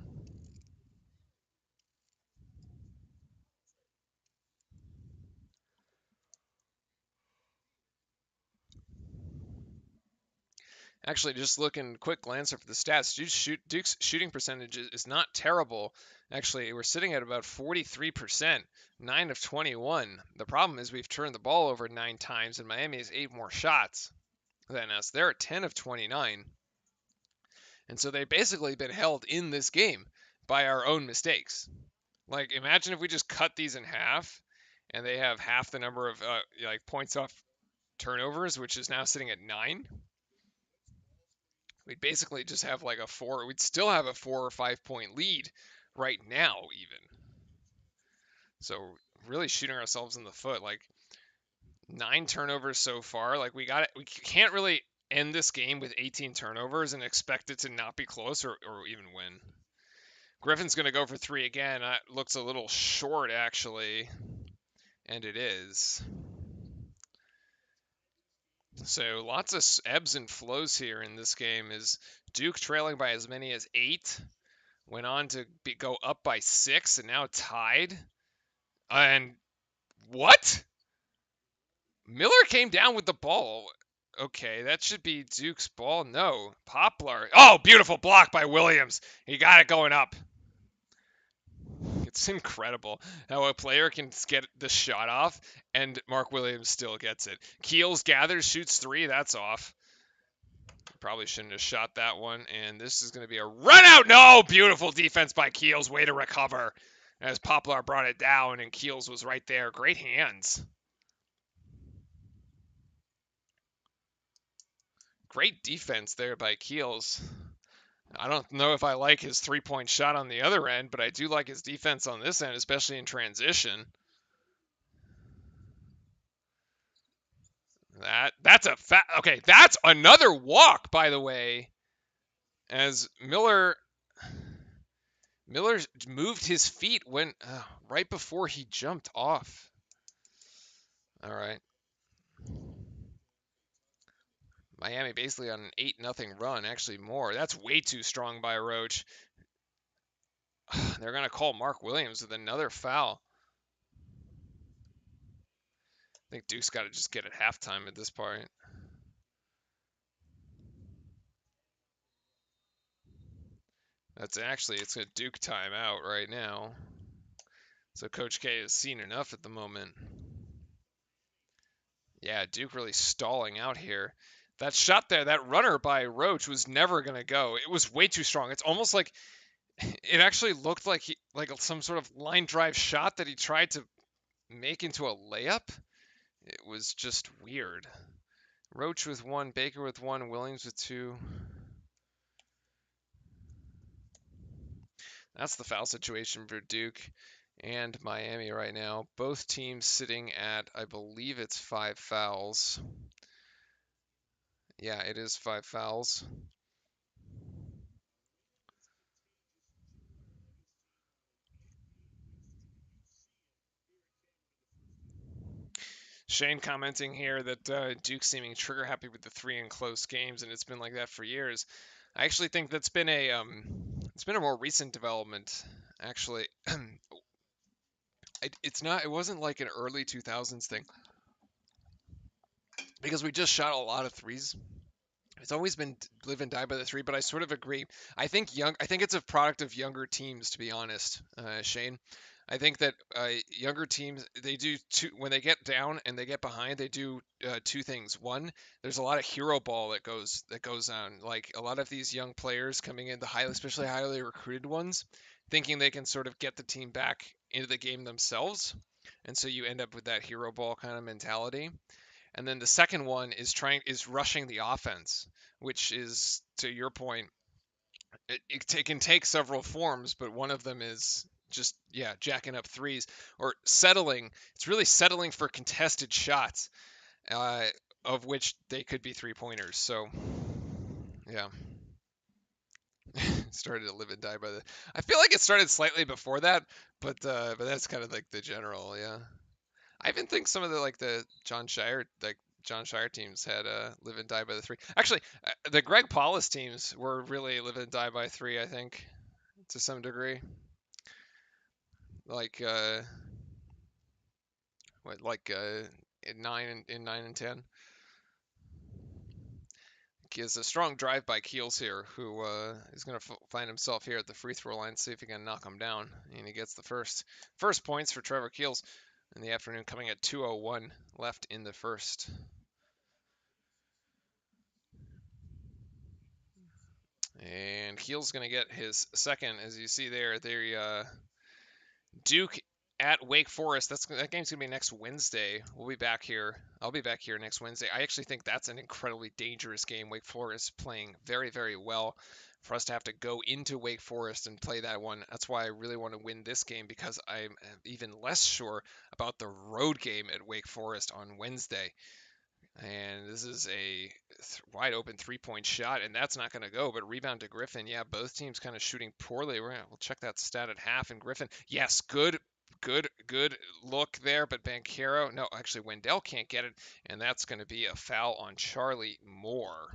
Actually, just looking quick glance over the stats, Duke's shooting percentage is not terrible. Actually, we're sitting at about 43%, 9 of 21. The problem is we've turned the ball over 9 times, and Miami has 8 more shots than us. They're at 10 of 29. And so they've basically been held in this game by our own mistakes. Like, imagine if we just cut these in half, and they have half the number of like points off turnovers, which is now sitting at 9. We'd basically just have like we'd still have a 4 or 5 point lead right now, even. So, really shooting ourselves in the foot. Like, 9 turnovers so far. Like, we can't really end this game with 18 turnovers and expect it to not be close or even win. Griffin's going to go for 3 again. Looks a little short, actually. And it is. So lots of ebbs and flows here in this game. Is Duke trailing by as many as 8, went on to go up by 6, and now tied. And what? Miller came down with the ball. Okay, that should be Duke's ball. No, Poplar. Oh, beautiful block by Williams. He got it going up. It's incredible how a player can get the shot off and Mark Williams still gets it. Keels gathers, shoots 3. That's off. Probably shouldn't have shot that one. And this is going to be a run out. No, beautiful defense by Keels. Way to recover as Poplar brought it down and Keels was right there. Great hands. Great defense there by Keels. I don't know if I like his 3-point shot on the other end, but I do like his defense on this end, especially in transition. That's a okay. That's another walk, by the way. As Miller moved his feet when right before he jumped off. All right. Miami basically on an 8-0 run, actually more. That's way too strong by Roach. They're going to call Mark Williams with another foul. I think Duke's got to just get at halftime at this point. It's a Duke timeout right now. So Coach K has seen enough at the moment. Yeah, Duke really stalling out here. That shot there, that runner by Roach was never going to go. It was way too strong. It's almost like it actually looked like some sort of line drive shot that he tried to make into a layup. It was just weird. Roach with 1, Baker with 1, Williams with 2. That's the foul situation for Duke. and Miami right now. Both teams sitting at, I believe it's 5 fouls. Yeah, it is 5 fouls. Shane commenting here that Duke seeming trigger happy with the 3 in close games, and it's been like that for years. I actually think that's been it's been a more recent development. Actually, it's not. It wasn't like an early 2000s thing because we just shot a lot of threes. It's always been live and die by the 3, but I sort of agree. I think it's a product of younger teams, to be honest, Shane. I think that younger teams they do two when they get down and they get behind. They do two things. One, there's a lot of hero ball that goes on. Like a lot of these young players coming in, especially highly recruited ones, thinking they can sort of get the team back into the game themselves, and so you end up with that hero ball kind of mentality. And then the second one is rushing the offense, which is to your point, it can take several forms, but one of them is just jacking up threes or settling. It's really settling for contested shots, uh, of which they could be 3 pointers. So yeah, started to live and die by the. I feel like it started slightly before that, but that's kind of like the general. Yeah. I even think some of the John Shire teams had live and die by the 3. Actually, the Greg Paulus teams were really live and die by 3. I think to some degree, like in 9 and 10. He has a strong drive by Keels here, who is going to find himself here at the free throw line, see if he can knock him down, and he gets the first points for Trevor Keels in the afternoon, coming at 2:01 left in the first. And Keel's going to get his second, as you see there. Duke at Wake Forest. That game's going to be next Wednesday. We'll be back here. I'll be back here next Wednesday. I actually think that's an incredibly dangerous game. Wake Forest playing very, very well. For us to have to go into Wake Forest and play that one, that's why I really want to win this game, because I'm even less sure about the road game at Wake Forest on Wednesday. And this is a wide open 3-point shot, and that's not going to go. But rebound to Griffin. Yeah, both teams kind of shooting poorly. We'll check that stat at half. And Griffin, yes, good look there. But Banchero, no, actually Wendell can't get it, and that's going to be a foul on Charlie Moore.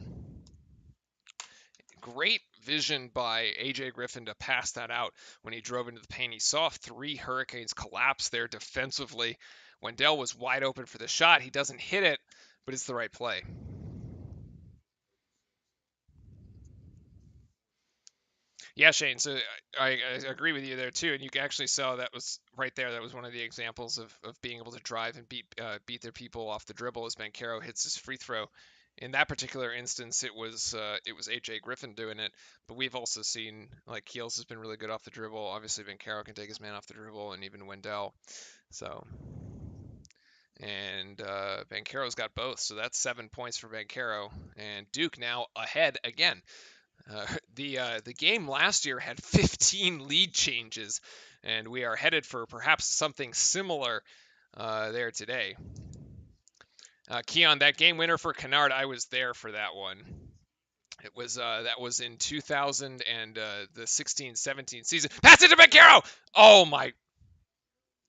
Great vision by AJ Griffin to pass that out when he drove into the paint. He saw 3 Hurricanes collapse there defensively. Wendell was wide open for the shot. He doesn't hit it, but it's the right play. Yeah, Shane. So I agree with you there too, and you actually saw that was right there. That was one of the examples of being able to drive and beat their people off the dribble as Banchero hits his free throw. In that particular instance, it was AJ Griffin doing it, but we've also seen like Keels has been really good off the dribble. Obviously, Banchero can take his man off the dribble, and even Wendell. So and Banchero's got both, so that's 7 points for Banchero, and Duke now ahead again. The game last year had 15 lead changes, and we are headed for perhaps something similar there today. Keon, that game winner for Kennard, I was there for that one. It was that was in 2000 and the 16-17 season. Pass it to Banchero. Oh my!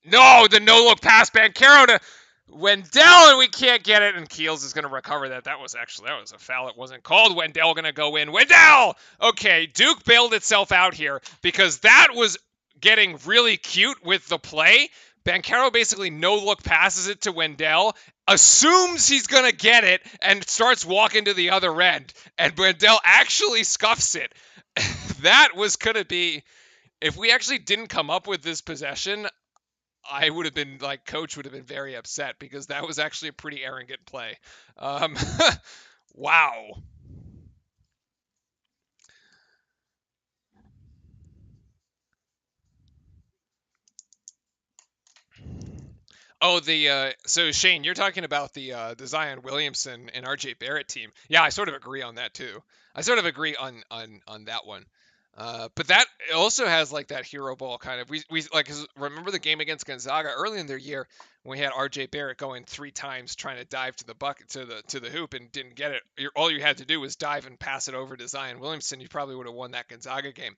No, the no look pass Banchero to Wendell, and we can't get it, and Keels is going to recover that. That was a foul. It wasn't called. Wendell going to go in. Wendell! Okay, Duke bailed itself out here because that was getting really cute with the play. Banchero basically no-look passes it to Wendell, assumes he's going to get it, and starts walking to the other end. And Wendell actually scuffs it. That was going to be... If we actually didn't come up with this possession, I would have been like, coach would have been very upset because that was actually a pretty arrogant play. Um, wow. Oh, so Shane, you're talking about the Zion Williamson and RJ Barrett team. Yeah, I sort of agree on that too. I sort of agree on that one. But that also has like that hero ball kind of. We like 'cause remember the game against Gonzaga early in their year when we had R.J. Barrett going 3 times trying to dive to the bucket to the hoop and didn't get it. All you had to do was dive and pass it over to Zion Williamson. You probably would have won that Gonzaga game.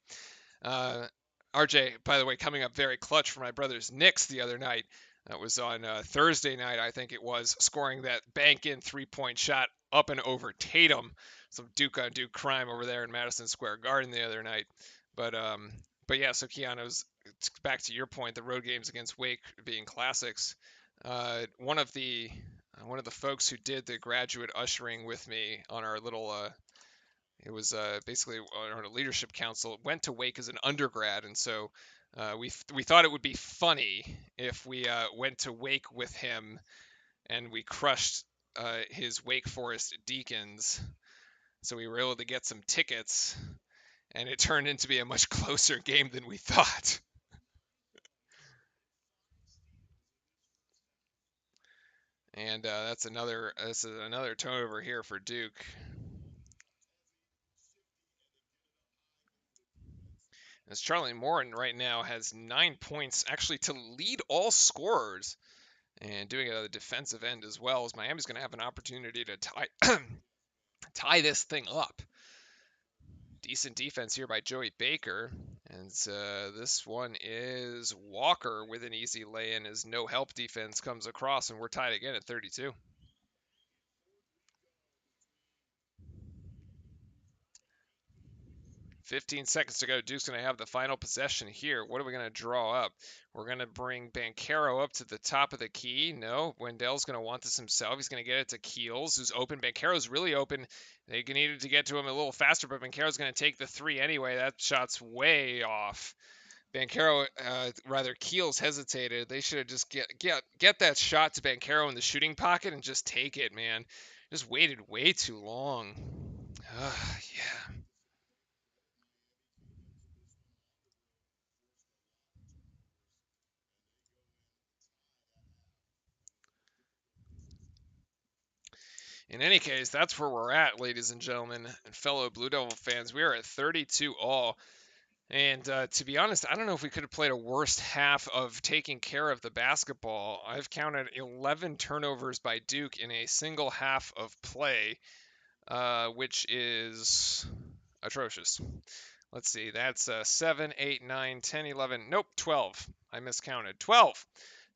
Uh, RJ, by the way, coming up very clutch for my brother's Knicks the other night. That was on Thursday night, I think it was, scoring that bank in 3-point shot up and over Tatum. Some Duke on Duke crime over there in Madison Square Garden the other night. But um, but yeah, so Keanu's back to your point, the road games against Wake being classics. One of the folks who did the graduate ushering with me on our little it was basically on a leadership council. Went to Wake as an undergrad, and so we thought it would be funny if we went to Wake with him and we crushed his Wake Forest Deacons. So we were able to get some tickets, and it turned into be a much closer game than we thought. And that's another turnover here for Duke. As Charlie Morin right now has 9 points, actually to lead all scorers, and doing it at the defensive end as well, as Miami's going to have an opportunity to tie this thing up. Decent defense here by Joey Baker, and this one is Walker with an easy lay-in as no help defense comes across, and we're tied again at 32. 15 seconds to go. Duke's going to have the final possession here. What are we going to draw up? We're going to bring Banchero up to the top of the key. No, Wendell's going to want this himself. He's going to get it to Keels, who's open. Banchero's really open. They needed to get to him a little faster, but Banchero's going to take the three anyway. That shot's way off. Banchero, rather Keels hesitated. They should have just get that shot to Banchero in the shooting pocket and just take it, man. Just waited way too long. Yeah. In any case, that's where we're at, ladies and gentlemen, and fellow Blue Devil fans. We are at 32 all. And to be honest, I don't know if we could have played a worse half of taking care of the basketball. I've counted 11 turnovers by Duke in a single half of play, which is atrocious. Let's see, that's 7, 8, 9, 10, 11. Nope, 12. I miscounted. 12.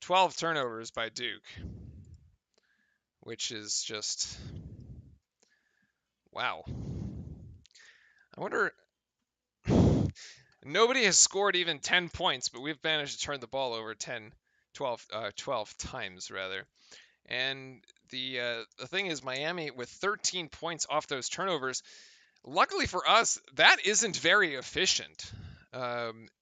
12 turnovers by Duke, which is just wow. I wonder. Nobody has scored even 10 points, but we've managed to turn the ball over 12 times rather. And the thing is, Miami with 13 points off those turnovers. Luckily for us, that isn't very efficient.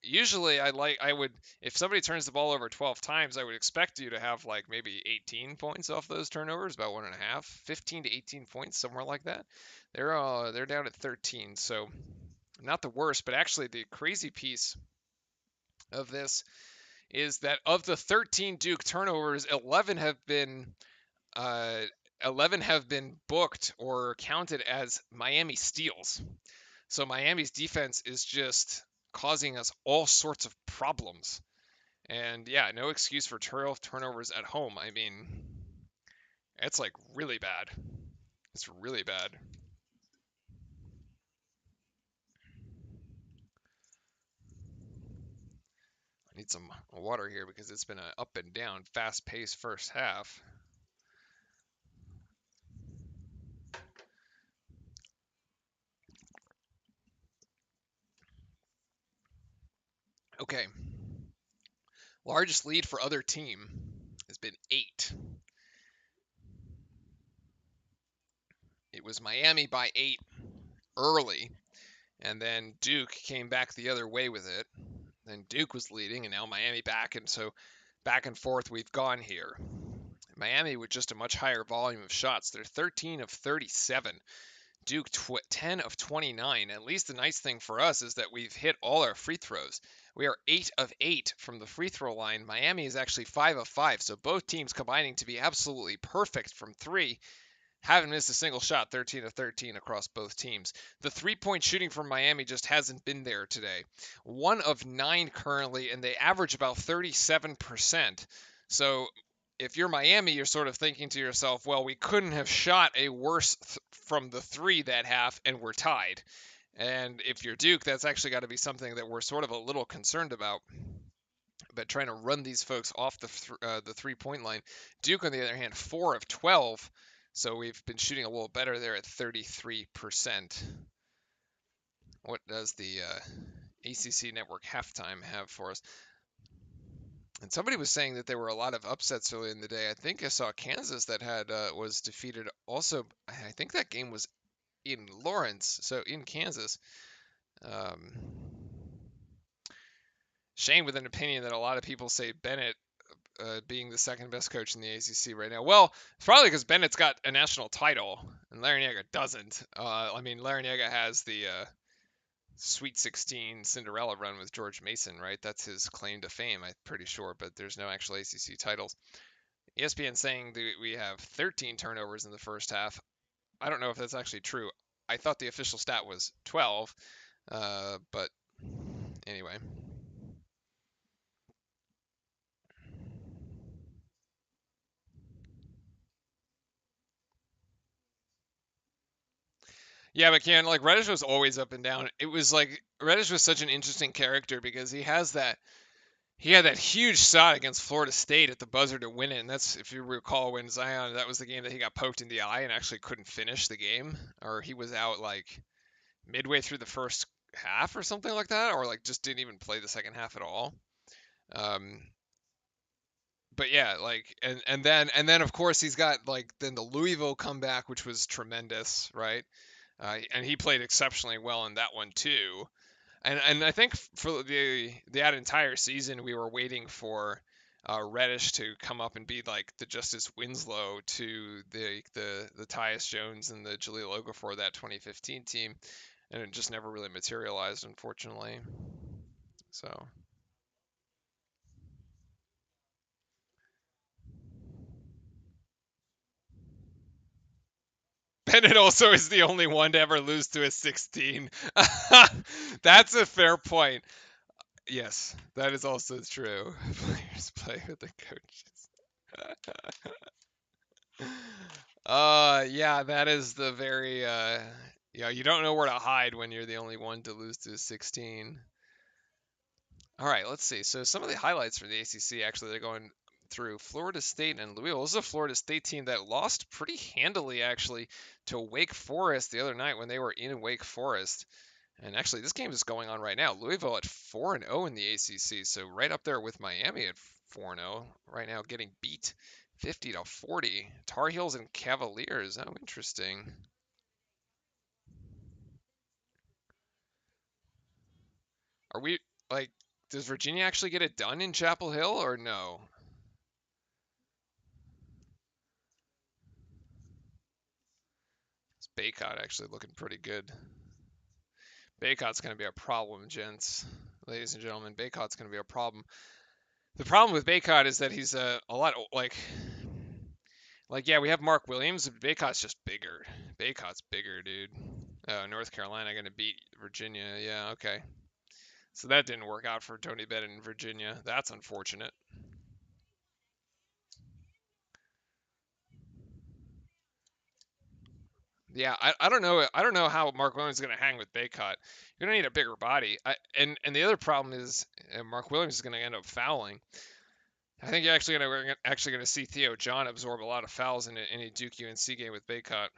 Usually, if somebody turns the ball over 12 times, I would expect you to have like maybe 18 points off those turnovers, about 1.5, 15 to 18 points, somewhere like that. They're down at 13, so not the worst. But actually, the crazy piece of this is that of the 13 Duke turnovers, uh, 11 have been booked or counted as Miami steals. So Miami's defense is just causing us all sorts of problems. And yeah, no excuse for 12 turnovers at home. I mean, it's like really bad. It's really bad. I need some water here because it's been an up and down, fast-paced first half. Okay. Largest lead for other team has been 8. It was Miami by 8 early, and then Duke came back the other way with it. Then Duke was leading, and now Miami back, and so back and forth we've gone here. Miami with just a much higher volume of shots. They're 13 of 37. Duke 10 of 29. At least the nice thing for us is that we've hit all our free throws. We are 8 of 8 from the free throw line. Miami is actually 5 of 5, so both teams combining to be absolutely perfect from 3. Haven't missed a single shot, 13 of 13 across both teams. The 3-point shooting from Miami just hasn't been there today. 1 of 9 currently, and they average about 37%. So if you're Miami, you're sort of thinking to yourself, well, we couldn't have shot a worse from the 3 that half, and we're tied. And if you're Duke, that's actually got to be something that we're sort of a little concerned about. But trying to run these folks off the 3-point line. Duke, on the other hand, 4 of 12. So we've been shooting a little better there at 33%. What does the ACC Network halftime have for us? And somebody was saying that there were a lot of upsets early in the day. I think I saw Kansas that had was defeated. Also, I think that game was in Lawrence, so in Kansas. Shane with an opinion that a lot of people say Bennett being the second best coach in the ACC right now. Well, it's probably because Bennett's got a national title and Larrañaga doesn't. I mean, Larrañaga has the Sweet 16 Cinderella run with George Mason, right? That's his claim to fame, I'm pretty sure, but there's no actual ACC titles. ESPN saying that we have 13 turnovers in the first half. I don't know if that's actually true. I thought the official stat was 12, but anyway. Yeah, but Ken, like Reddish was always up and down. It was like Reddish was such an interesting character because he had that huge shot against Florida State at the buzzer to win it, and that's if you recall when Zion, that was the game that he got poked in the eye and actually couldn't finish the game, or he was out like midway through the first half or something like that, or like just didn't even play the second half at all. Um, but yeah, like and then of course he's got like then the Louisville comeback, which was tremendous, right? And he played exceptionally well in that one too. And I think for that entire season, we were waiting for Reddish to come up and be like the Justice Winslow to the Tyus Jones and the Jahlil Okafor that 2015 team, and it just never really materialized, unfortunately. So Bennett also is the only one to ever lose to a 16. That's a fair point. Yes, that is also true. Players play with the coaches. Yeah, that is the very yeah, you don't know where to hide when you're the only one to lose to a 16. All right, let's see. So some of the highlights for the ACC actually they're going through Florida State and Louisville. This is a Florida State team that lost pretty handily actually to Wake Forest the other night when they were in Wake Forest. And actually, this game is going on right now. Louisville at 4-0 in the ACC, so right up there with Miami at 4-0 right now, getting beat 50-40. Tar Heels and Cavaliers. Oh, interesting. Are we like? Does Virginia actually get it done in Chapel Hill or no? It's Baycott actually looking pretty good. Baycott's going to be a problem, gents, ladies and gentlemen. Baycott's going to be a problem. The problem with Baycott is that he's a lot like yeah, we have Mark Williams. Baycott's just bigger. Baycott's bigger, dude. Oh, North Carolina going to beat Virginia. Yeah, okay. So that didn't work out for Tony Bennett in Virginia. That's unfortunate. Yeah, I don't know. I don't know how Mark Williams is going to hang with Baycott. You're going to need a bigger body. And the other problem is Mark Williams is going to end up fouling. I think you're actually going to see Theo John absorb a lot of fouls in a Duke UNC game with Baycott.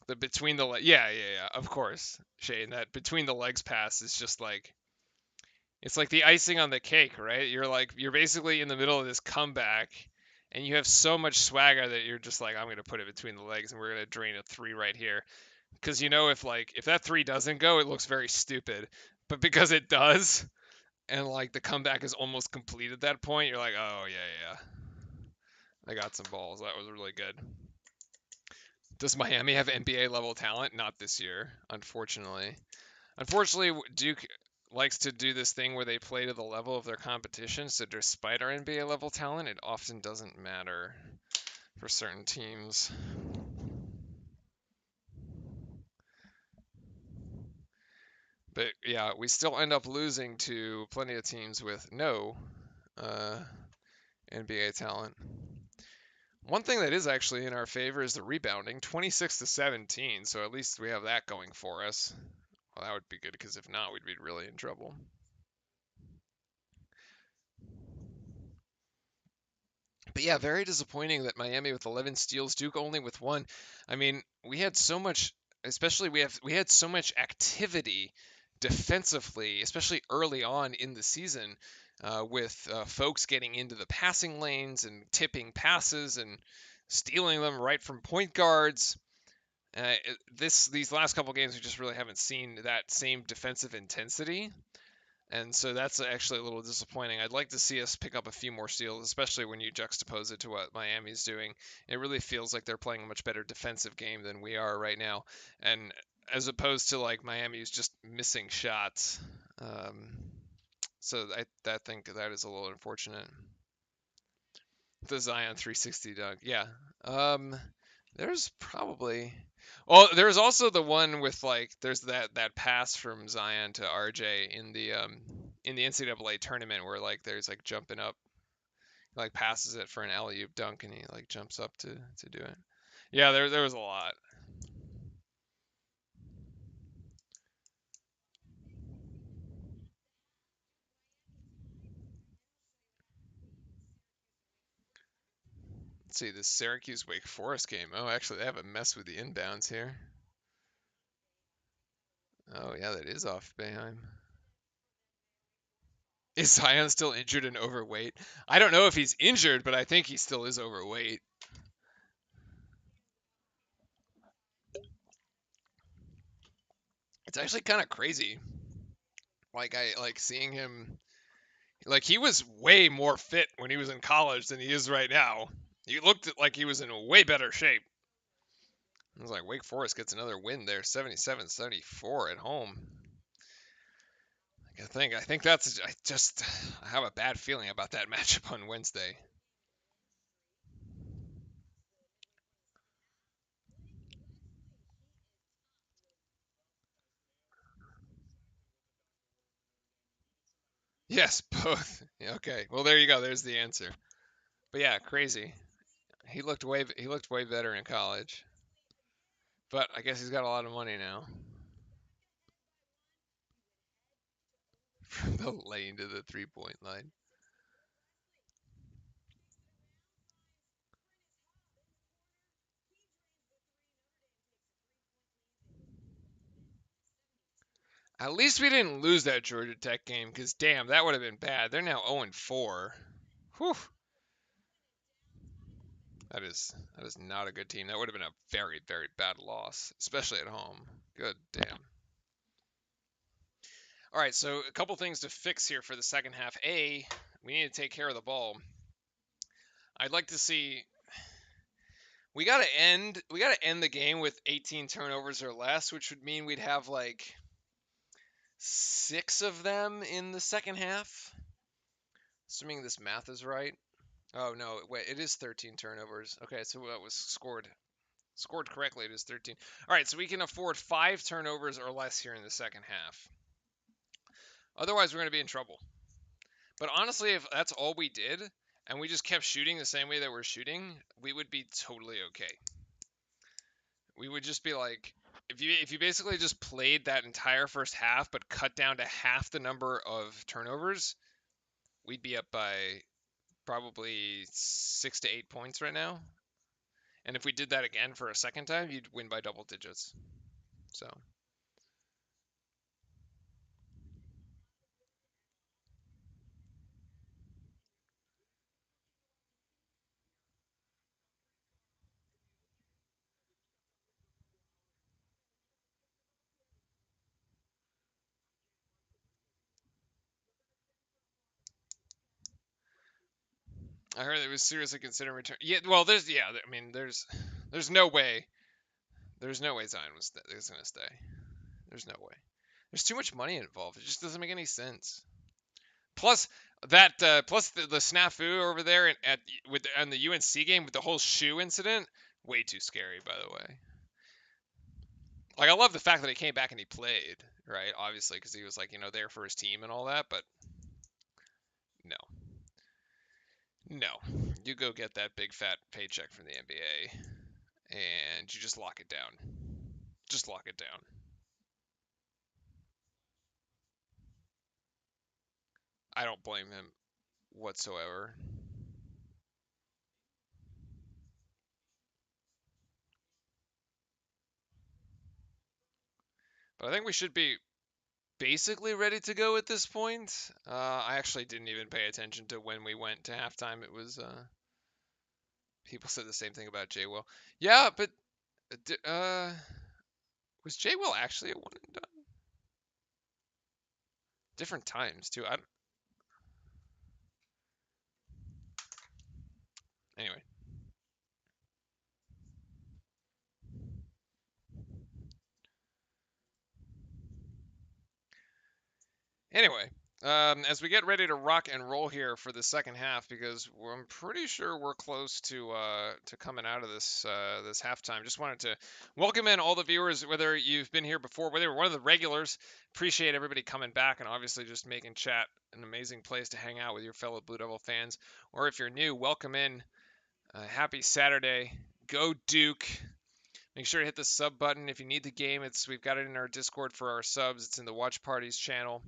The between the yeah, of course, Shane. That between the legs pass is just like it's like the icing on the cake, right? You're basically in the middle of this comeback, and you have so much swagger that you're just like, I'm gonna put it between the legs, and we're gonna drain a three right here, because you know if that three doesn't go, it looks very stupid, but because it does, and like the comeback is almost complete at that point, you're like, oh yeah, I got some balls. That was really good. Does Miami have NBA level talent? Not this year, unfortunately. Unfortunately, Duke likes to do this thing where they play to the level of their competition. So despite our NBA level talent, it often doesn't matter for certain teams. But yeah, we still end up losing to plenty of teams with no uh, NBA talent. One thing that is actually in our favor is the rebounding, 26 to 17. So at least we have that going for us. Well, that would be good because if not, we'd be really in trouble. But yeah, very disappointing that Miami with 11 steals, Duke only with one. I mean, we had so much, especially we had so much activity defensively, especially early on in the season, with folks getting into the passing lanes and tipping passes and stealing them right from point guards. These last couple games, we just really haven't seen that same defensive intensity. And so that's actually a little disappointing. I'd like to see us pick up a few more steals, especially when you juxtapose it to what Miami's doing. It really feels like they're playing a much better defensive game than we are right now. And as opposed to like Miami's just missing shots. Um, so I think that is a little unfortunate. The Zion 360 dunk. Yeah. Um, there's probably. Well, there's also the one with like there's that pass from Zion to RJ in the NCAA tournament where like there's like jumping up, like passes it for an alley-oop dunk and he like jumps up to do it. Yeah, there was a lot. Let's see this Syracuse Wake Forest game. Oh, actually they have a mess with the inbounds here. Oh yeah, that is off Boeheim. Is Zion still injured and overweight? I don't know if he's injured, but I think he still is overweight. It's actually kind of crazy. Like I like seeing him. Like he was way more fit when he was in college than he is right now. He looked like he was in way better shape. I was like, Wake Forest gets another win there, 77-74 at home. I think that's I have a bad feeling about that matchup on Wednesday. Yes, both. Yeah, okay. Well, there you go. There's the answer. But yeah, crazy. He looked way better in college. But I guess he's got a lot of money now. From the lane to the 3-point line. At least we didn't lose that Georgia Tech game, because damn, that would have been bad. They're now 0-4. Whew. That is not a good team. That would have been a very, very bad loss, especially at home. Good damn. All right, so a couple things to fix here for the second half. A, we need to take care of the ball. I'd like to see we gotta end the game with 18 turnovers or less, which would mean we'd have like 6 of them in the second half. Assuming this math is right. Oh no, wait, it is 13 turnovers. Okay, so that was scored correctly. It is 13. All right, so we can afford 5 turnovers or less here in the second half. Otherwise, we're going to be in trouble. But honestly, if that's all we did and we just kept shooting the same way that we're shooting, we would be totally okay. We would just be like if you basically just played that entire first half but cut down to half the number of turnovers, we'd be up by probably 6 to 8 points right now. And if we did that again for a second time, you'd win by double digits. So I heard it was seriously considering return. Yeah, well, I mean, there's no way, there's no way Zion is going to stay. There's no way. There's too much money involved. It just doesn't make any sense. Plus plus the snafu over there on the UNC game with the whole shoe incident, way too scary, by the way. Like, I love the fact that he came back and he played, right? Obviously, because he was like, there for his team and all that, but no. No. You go get that big fat paycheck from the NBA and you just lock it down. Just lock it down. I don't blame him whatsoever. But I think we should be basically ready to go at this point. I actually didn't even pay attention to when we went to halftime. It was people said the same thing about Jay Will. Yeah, but was Jay Will actually a one and done? Different times too. Anyway. Anyway, as we get ready to rock and roll here for the second half, because I'm pretty sure we're close to coming out of this halftime. Just wanted to welcome in all the viewers, whether you've been here before, whether you're one of the regulars. Appreciate everybody coming back, and obviously just making chat an amazing place to hang out with your fellow Blue Devil fans. Or if you're new, welcome in. Happy Saturday. Go Duke. Make sure to hit the sub button if you need the game. We've got it in our Discord for our subs. It's in the Watch Parties channel.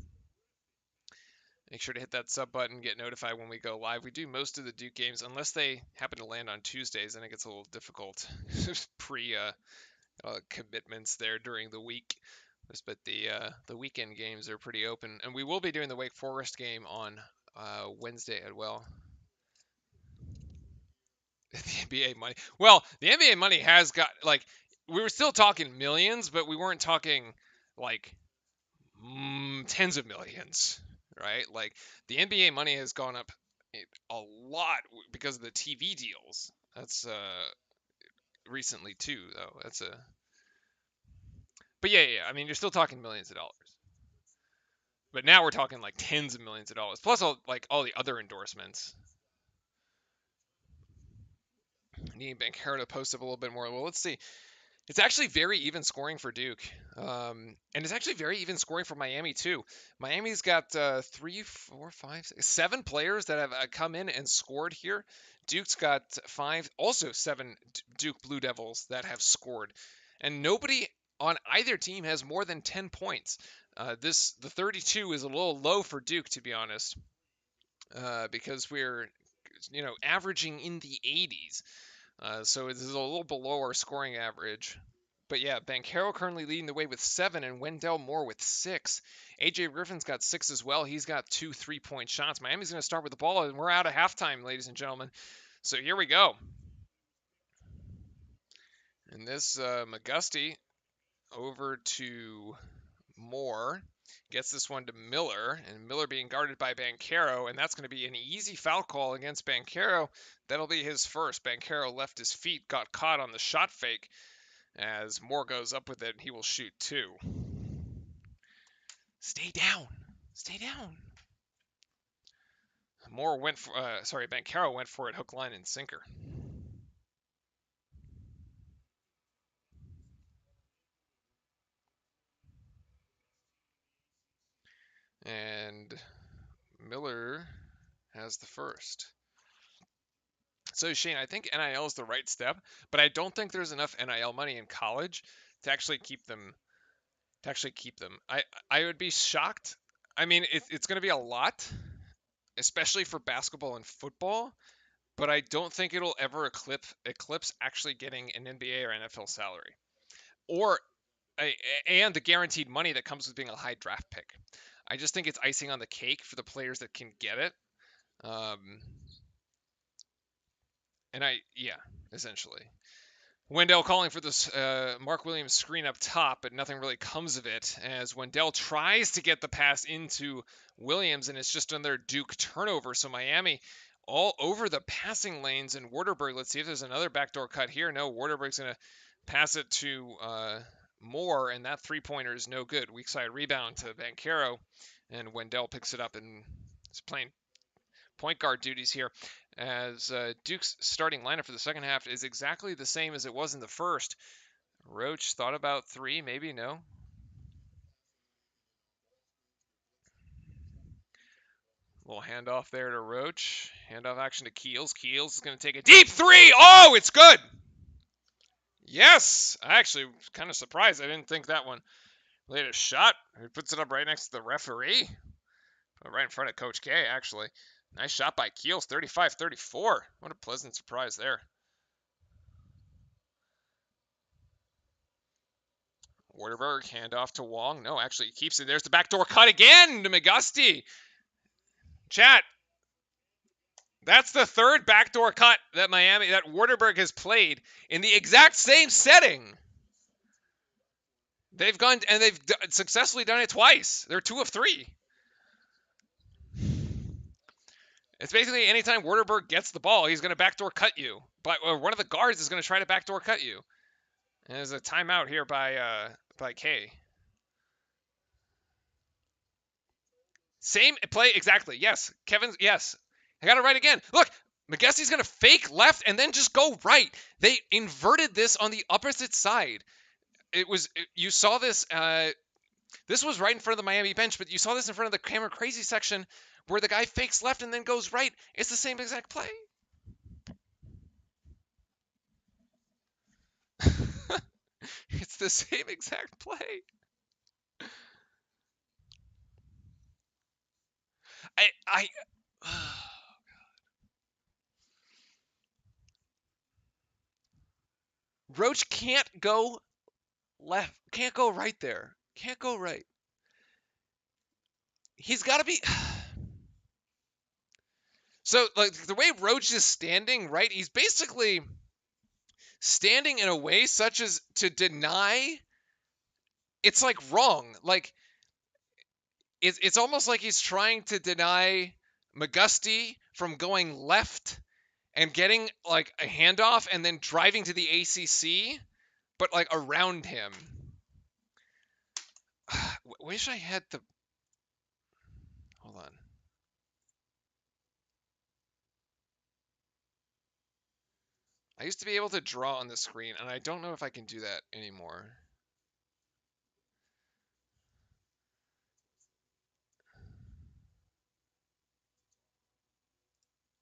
Make sure to hit that sub button, get notified when we go live. We do most of the Duke games, unless they happen to land on Tuesdays, and it gets a little difficult pre commitments there during the week. But the weekend games are pretty open, and we will be doing the Wake Forest game on Wednesday as well. The NBA money. Well, the NBA money has got we were still talking millions, but we weren't talking like tens of millions, right? Like the NBA money has gone up a lot because of the TV deals. That's recently too, though. But yeah. I mean, you're still talking millions of dollars. But now we're talking like tens of millions of dollars, plus all the other endorsements. Need Banchero to post up a little bit more. Well, let's see. It's actually very even scoring for Duke. And it's actually very even scoring for Miami, too. Miami's got 3, 4, 5, 6, 7 players that have come in and scored here. Duke's got 5, also 7 Duke Blue Devils that have scored. And nobody on either team has more than 10 points. The 32 is a little low for Duke, to be honest, because we're averaging in the 80s. So this is a little below our scoring average. But yeah, Banchero currently leading the way with 7 and Wendell Moore with 6. AJ Griffin's got 6 as well. He's got 2 3-point shots. Miami's going to start with the ball, and we're out of halftime, ladies and gentlemen. So here we go. And this McGusty over to Moore. Gets this one to Miller, and Miller being guarded by Banchero, and that's going to be an easy foul call against Banchero. That'll be his first. Banchero left his feet, got caught on the shot fake. As Moore goes up with it, he will shoot 2. Stay down. Stay down. Banchero went for it hook, line, and sinker. And Miller has the first. So Shane, I think NIL is the right step, but I don't think there's enough NIL money in college to actually keep them. I would be shocked. I mean, it's going to be a lot, especially for basketball and football, but I don't think it'll ever eclipse actually getting an NBA or NFL salary, or and the guaranteed money that comes with being a high draft pick. I just think it's icing on the cake for the players that can get it. Essentially. Wendell calling for this Mark Williams screen up top, but nothing really comes of it as Wendell tries to get the pass into Williams, and it's just another Duke turnover. So Miami all over the passing lanes, and Waterberg, let's see if there's another backdoor cut here. No, Waterberg's going to pass it to more, and that three-pointer is no good. Weak side rebound to Banchero, and Wendell picks it up and is playing point guard duties here. As Duke's starting lineup for the second half is exactly the same as it was in the first. Roach thought about three, maybe no. Little handoff there to Roach. Handoff action to Keels. Keels is going to take a deep three. Oh, it's good. Yes. I actually was kind of surprised. I didn't think that one. Latest shot. He puts it up right next to the referee. Right in front of Coach K, actually. Nice shot by Keels. 35-34. What a pleasant surprise there. Waterberg, handoff to Wong. No, actually, he keeps it. There's the backdoor cut again to McGusty. Chat. That's the third backdoor cut that Waterberg has played in the exact same setting. They've gone and they've successfully done it twice. They're 2 of 3. It's basically anytime Waterberg gets the ball, he's going to backdoor cut you. But one of the guards is going to try to backdoor cut you. And there's a timeout here by K. Same play exactly. Yes, Kevin's. Yes, I got it right again. Look, McGusty's going to fake left and then just go right. They inverted this on the opposite side. You saw this. This was right in front of the Miami bench, but you saw this in front of the Camera Crazy section where the guy fakes left and then goes right. It's the same exact play. It's the same exact play. I Roach can't go left. Can't go right there. Can't go right. He's got to be. So, like, the way Roach is standing, right? He's basically standing in a way such as to deny. It's like wrong. Like, it's almost like he's trying to deny McGusty from going left and getting like a handoff and then driving to the ACC, but like around him. Wish I had the. Hold on. I used to be able to draw on the screen, and I don't know if I can do that anymore.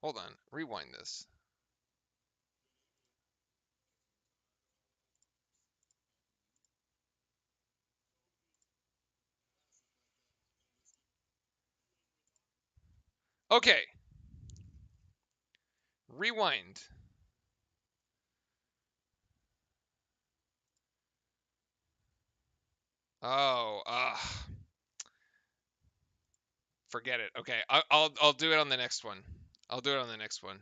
Hold on. Rewind this. Okay. Rewind. Oh, forget it. Okay, I'll do it on the next one. I'll do it on the next one.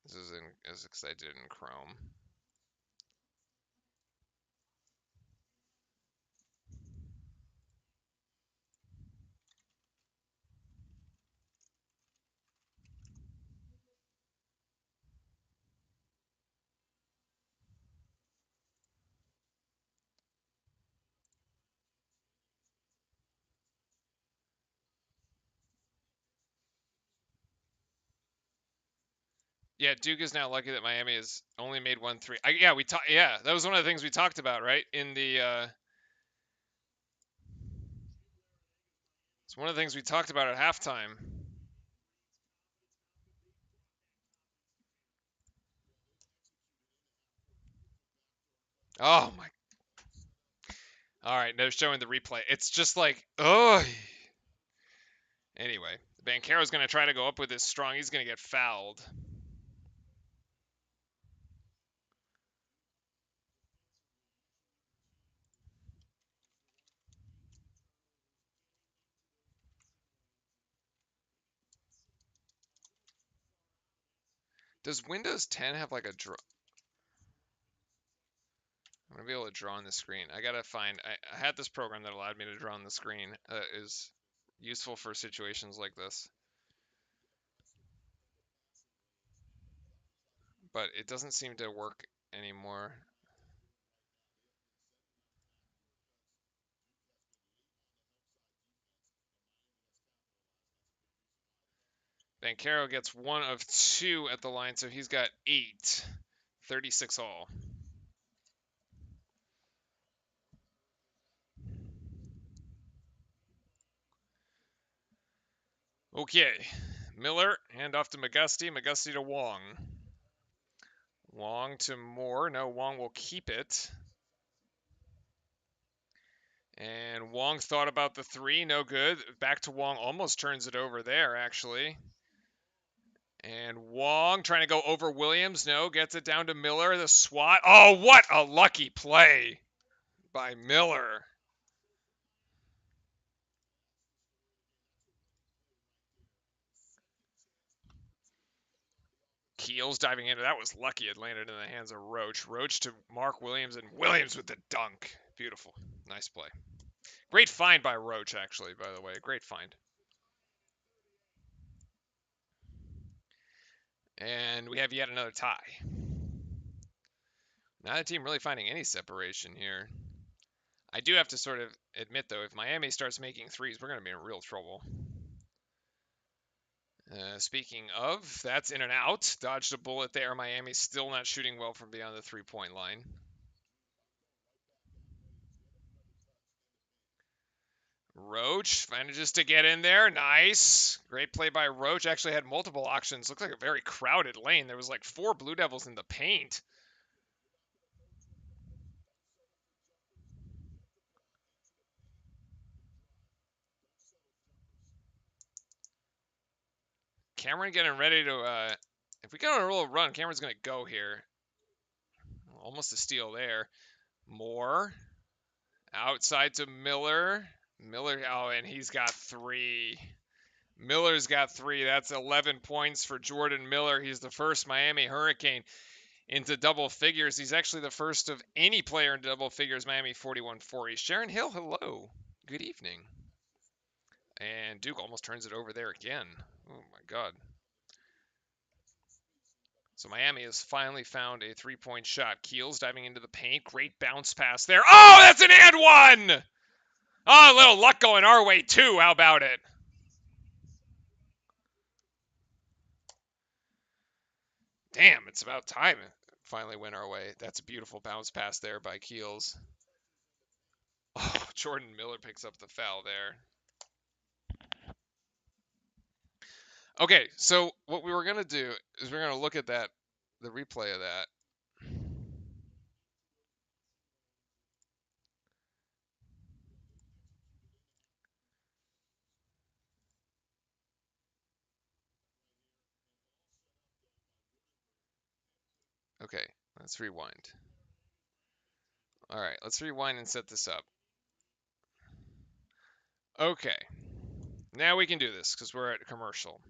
This isn't as excited in Chrome. Yeah, Duke is now lucky that Miami has only made 1 3. Yeah, that was one of the things we talked about, right? In the it's one of the things we talked about at halftime. Oh my. All right, no showing the replay. It's just like, oh. Anyway, Banchero's going to try to go up with this strong. He's going to get fouled. Does Windows 10 have like a draw? I'm gonna be able to draw on the screen. I gotta find. I had this program that allowed me to draw on the screen. Is useful for situations like this, but it doesn't seem to work anymore. Banchero gets 1 of 2 at the line, so he's got 8. 36 all. Okay. Miller, hand off to McGusty. McGusty to Wong. Wong to Moore. No, Wong will keep it. And Wong thought about the 3. No good. Back to Wong. Almost turns it over there, actually. And Wong trying to go over Williams. No, gets it down to Miller. The swat. Oh, what a lucky play by Miller. Keels diving into that was lucky. It landed in the hands of Roach. Roach to Mark Williams, and Williams with the dunk. Beautiful. Nice play. Great find by Roach, actually, by the way. Great find. And we have yet another tie. Not a team really finding any separation here. I do have to sort of admit, though, if Miami starts making threes, we're going to be in real trouble. Speaking of, that's in and out. Dodged a bullet there. Miami still not shooting well from beyond the three-point line. Roach manages to get in there. Nice. Great play by Roach. Actually had multiple options. Looks like a very crowded lane. There was like 4 Blue Devils in the paint. Cameron getting ready to, if we get on a roll run, Cameron's going to go here. Almost a steal there. Moore. Outside to Miller. Miller, oh, and he's got 3. Miller's got 3. That's 11 points for Jordan Miller. He's the first Miami Hurricane into double figures. He's actually the first of any player into double figures. Miami 41-40. Sharon Hill, hello. Good evening. And Duke almost turns it over there again. Oh my God. So Miami has finally found a 3-point shot. Keels diving into the paint. Great bounce pass there. Oh, that's an and one! Oh, a little luck going our way too. How about it? Damn, it's about time it finally went our way. That's a beautiful bounce pass there by Keels. Oh, Jordan Miller picks up the foul there. Okay, so what we were going to do is we're going to look at that, the replay of that. Okay, let's rewind. All right, let's rewind and set this up. Okay, now we can do this because we're at commercial.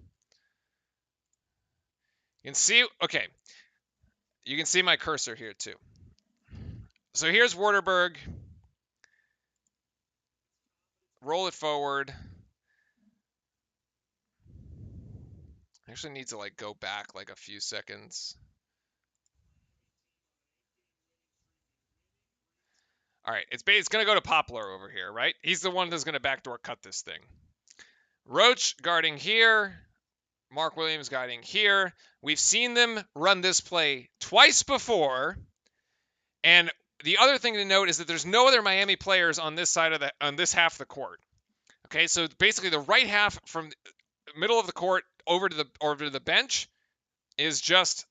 You can see, okay, you can see my cursor here too. So here's Waterberg. Roll it forward. I actually need to like go back like a few seconds. All right, it's going to go to Poplar over here, right? He's the one that's going to backdoor cut this thing. Roach guarding here. Mark Williams guarding here. We've seen them run this play twice before. And the other thing to note is that there's no other Miami players on this side of on this half of the court. Okay, so basically the right half from the middle of the court over to the bench is just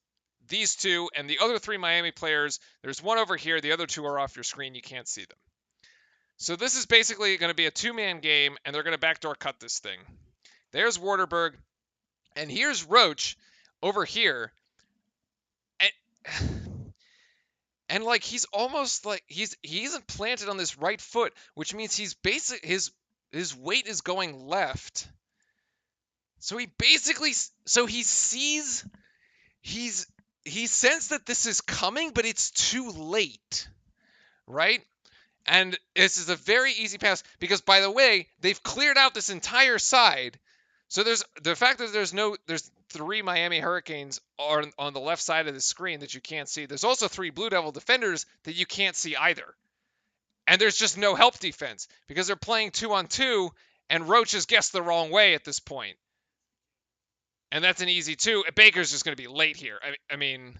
these two, and the other 3 Miami players, there's one over here, the other 2 are off your screen, you can't see them. So this is basically going to be a 2-man game, and they're going to backdoor cut this thing. There's Waterberg, and here's Roach over here. And like he's almost like he isn't planted on this right foot, which means he's his weight is going left. So he basically he sensed that this is coming, but it's too late. right? And this is a very easy pass because, by the way, they've cleared out this entire side. So there's the fact that there's 3 Miami Hurricanes on the left side of the screen that you can't see. There's also 3 Blue Devil defenders that you can't see either. And there's just no help defense because they're playing 2-on-2 and Roach has guessed the wrong way at this point. And that's an easy 2. Baker's just going to be late here. I mean,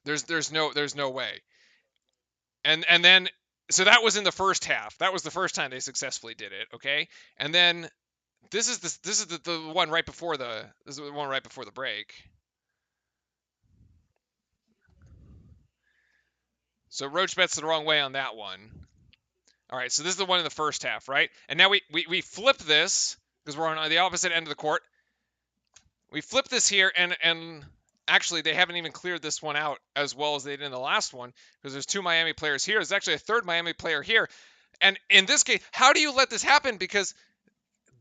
there's no way. And then so that was in the first half. That was the first time they successfully did it, okay? And then this is the one right before the break. So Roach bets the wrong way on that one. All right, so this is the one in the first half, right? And now we flip this because we're on the opposite end of the court. We flip this here, and actually they haven't even cleared this one out as well as they did in the last one because there's 2 Miami players here. There's actually a 3rd Miami player here. And in this case, how do you let this happen? Because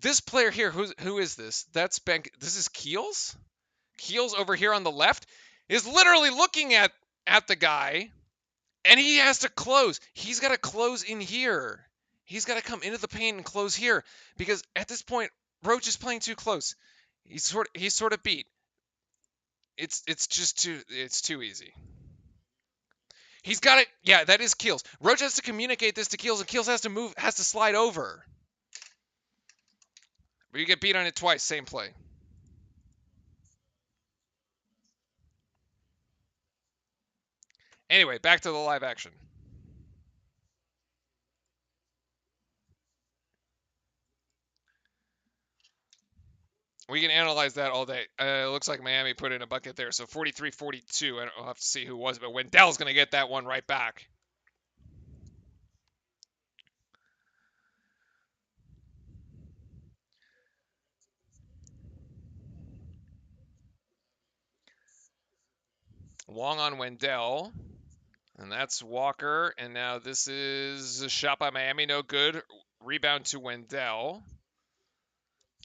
this player here, who is this? This is Keels? Keels over here on the left is literally looking at the guy, and he has to close. He's got to close in here. He's got to come into the paint and close here because at this point, Roach is playing too close. He's sort of beat. It's too easy. He's got it. Yeah, that is Keels. Roach has to communicate this to Keels, and Keels has to slide over. But you get beat on it twice, same play. Anyway, back to the live action. We can analyze that all day. It looks like Miami put in a bucket there. So 43-42. I'll have to see who was, but Wendell's going to get that one right back. Long on Wendell. And that's Walker. And now this is a shot by Miami. No good. Rebound to Wendell.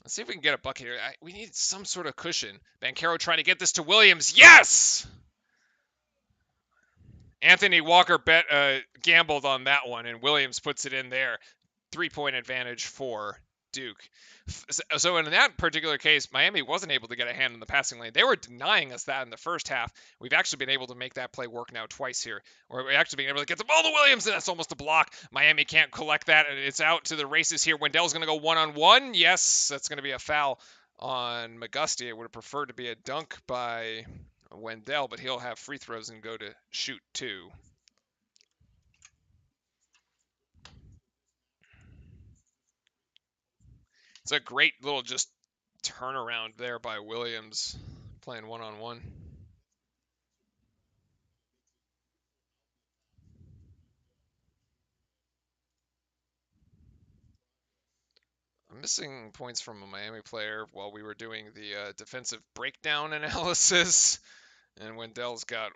Let's see if we can get a bucket here. We need some sort of cushion. Banchero trying to get this to Williams. Yes! Anthony Walker gambled on that one, and Williams puts it in there. 3-point advantage for Duke. So in that particular case, Miami wasn't able to get a hand in the passing lane. They were denying us that in the first half. We've actually been able to make that play work now twice here. Or we're actually being able to get the ball to Williams, and that's almost a block. Miami can't collect that, and it's out to the races here. Wendell's going to go one-on-one. Yes, that's going to be a foul on McGusty. I would have preferred to be a dunk by Wendell, but he'll have free throws and go to shoot 2. It's a great little just turnaround there by Williams playing one-on-one. I'm missing points from a Miami player while we were doing the defensive breakdown analysis. And Wendell's got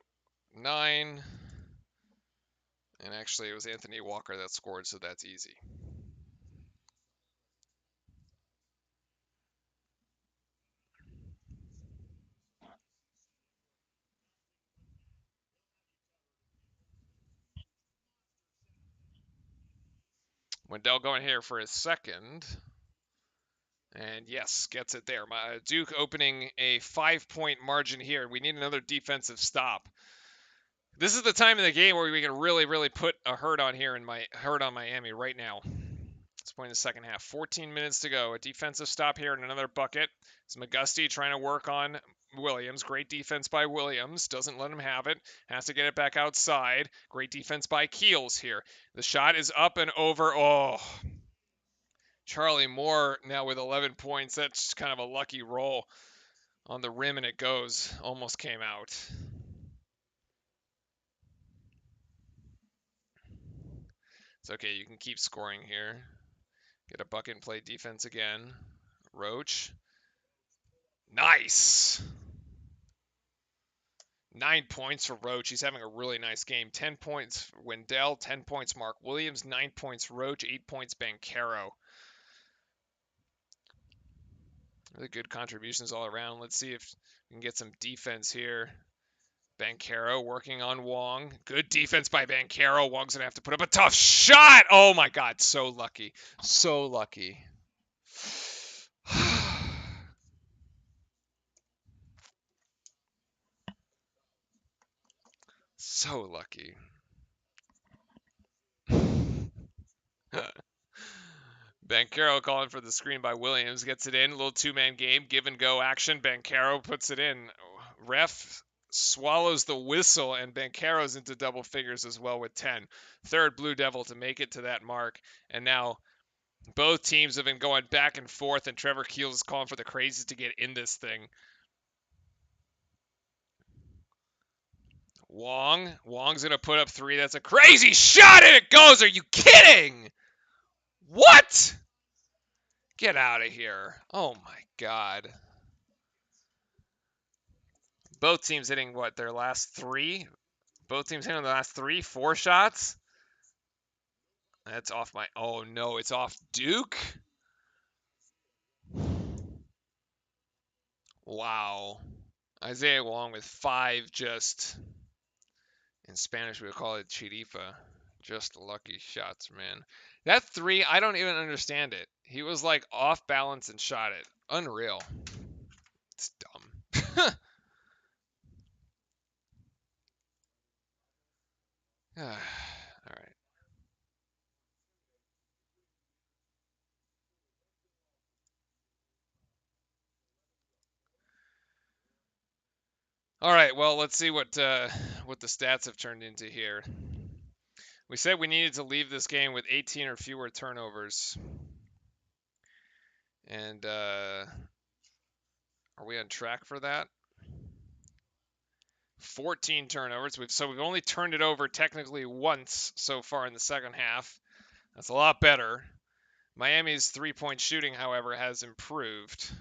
9. And actually, it was Anthony Walker that scored, so that's easy. Wendell going here for his second. And yes, gets it there. Duke opening a 5-point margin here. We need another defensive stop. This is the time in the game where we can really, really put a hurt on Miami right now. This point in the second half. 14 minutes to go. A defensive stop here and another bucket. It's McGusty trying to work on Williams. Great defense by Williams. Doesn't let him have it. Has to get it back outside. Great defense by Keels here. The shot is up and over. Oh. Charlie Moore now with 11 points. That's kind of a lucky roll on the rim, and it goes. Almost came out. It's okay. You can keep scoring here. Get a bucket and play defense again. Roach. Nice. 9 points for Roach. He's having a really nice game. 10 points Wendell, 10 points Mark Williams, 9 points Roach, 8 points Banchero. Really good contributions all around. Let's see if we can get some defense here. Banchero working on Wong. Good defense by Banchero. Wong's going to have to put up a tough shot. Oh my God. So lucky. So lucky. So lucky. Banchero calling for the screen by Williams. Gets it in. A little two-man game. Give and go action. Banchero puts it in. Ref swallows the whistle, and Banchero's into double figures as well with 10. Third Blue Devil to make it to that mark. And now both teams have been going back and forth, and Trevor Keels is calling for the Crazies to get in this thing. Wong's going to put up 3. That's a crazy shot, and it goes. Are you kidding? What? Get out of here. Oh, my God. Both teams hitting, what, their last 3? Both teams hitting the last 3, 4 shots? That's off my... Oh, no, it's off Duke? Wow. Isaiah Wong with 5 just... In Spanish, we would call it chiripa. Just lucky shots, man. That 3, I don't even understand it. He was, like, off balance and shot it. Unreal. It's dumb. All right. All right. Well, let's see what the stats have turned into here. We said we needed to leave this game with 18 or fewer turnovers. And are we on track for that? 14 turnovers. We've only turned it over technically once so far in the second half. That's a lot better. Miami's three-point shooting, however, has improved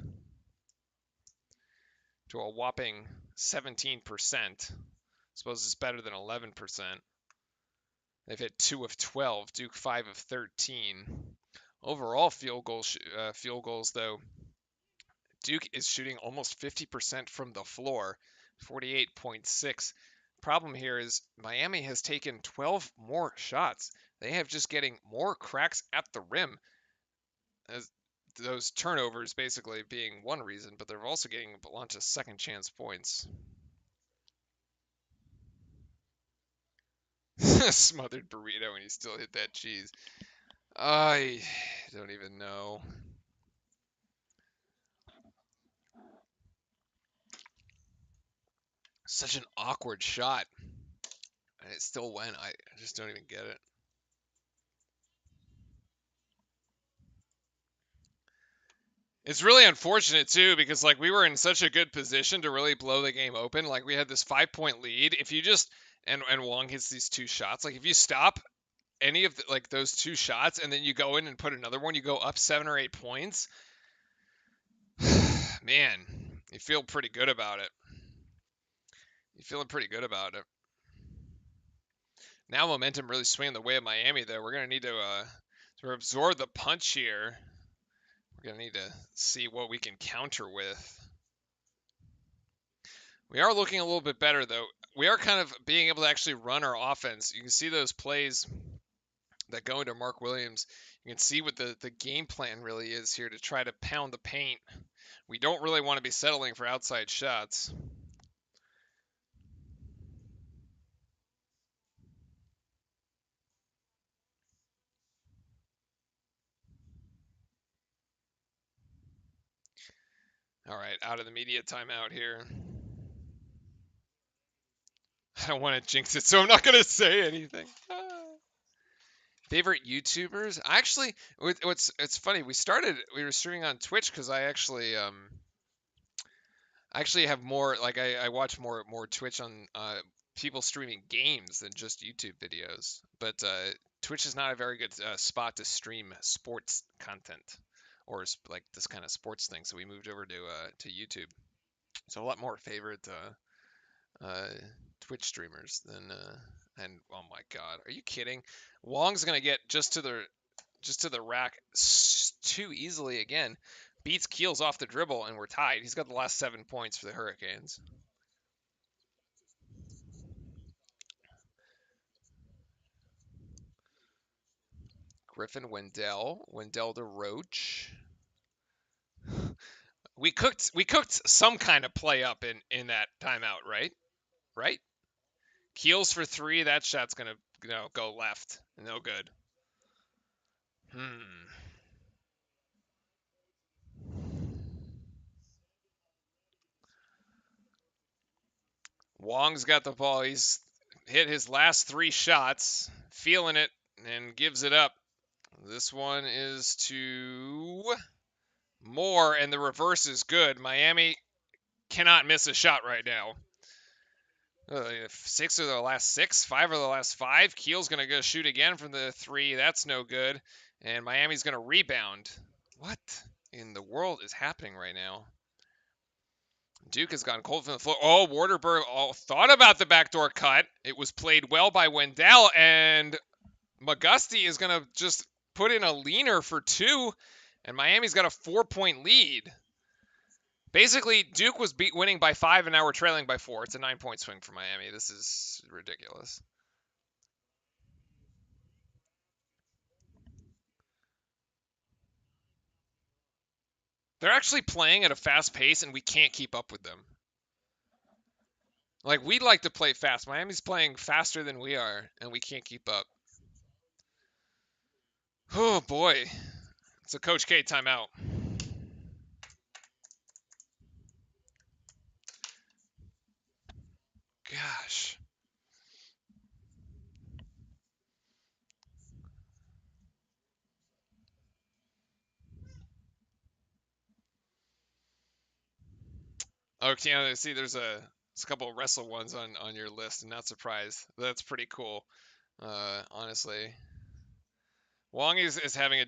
to a whopping 17%. I suppose it's better than 11%. They've hit 2 of 12. Duke 5 of 13. Overall field goals, though, Duke is shooting almost 50% from the floor, 48.6. Problem here is Miami has taken 12 more shots. They have just getting more cracks at the rim. As those turnovers basically being one reason, but they're also getting a bunch of second chance points. Smothered burrito and he still hit that cheese. I don't even know. Such an awkward shot. And it still went. I just don't even get it. It's really unfortunate too because like we were in such a good position to really blow the game open. Like we had this 5-point lead. If you just and Wong hits these 2 shots, like if you stop any of like those 2 shots and then you go in and put another one, you go up 7 or 8 points. Man, you feel pretty good about it. You're feeling pretty good about it. Now momentum really swinging the way of Miami though. We're gonna need to absorb the punch here. We're going to need to see what we can counter with. We are looking a little bit better, though. We are kind of being able to actually run our offense. You can see those plays that go into Mark Williams. You can see what the game plan really is here to try to pound the paint. We don't really want to be settling for outside shots. All right, out of the media timeout here. I don't want to jinx it, so I'm not going to say anything. Favorite YouTubers? Actually, it's funny. We were streaming on Twitch because I actually have more like I watch more Twitch on people streaming games than just YouTube videos. But Twitch is not a very good spot to stream sports content or like this kind of sports thing. So we moved over to YouTube. So a lot more favorite Twitch streamers than and oh my God, are you kidding? Wong's gonna get just to the rack too easily again. Beats Keels off the dribble and we're tied. He's got the last 7 points for the Hurricanes. Griffin, Wendell to Roach. We cooked some kind of play up in that timeout, right? Right? Keels for 3. That shot's gonna go left. No good. Wong's got the ball. He's hit his last 3 shots, feeling it, and gives it up. This one is to Moore, and the reverse is good. Miami cannot miss a shot right now. 6 of the last 6, 5 of the last 5. Keel's going to go shoot again from the 3. That's no good. And Miami's going to rebound. What in the world is happening right now? Duke has gone cold from the floor. Oh, Waterberg thought about the backdoor cut. It was played well by Wendell, and McGusty is going to just put in a leaner for 2, and Miami's got a 4-point lead. Basically, Duke was winning by 5, and now we're trailing by 4. It's a 9-point swing for Miami. This is ridiculous. They're actually playing at a fast pace, and we can't keep up with them. Like, we'd like to play fast. Miami's playing faster than we are, and we can't keep up. Oh, boy. It's a Coach K timeout. Gosh. Okay, see, there's a couple of wrestle ones on your list. I'm not surprised. That's pretty cool, honestly. Wong is having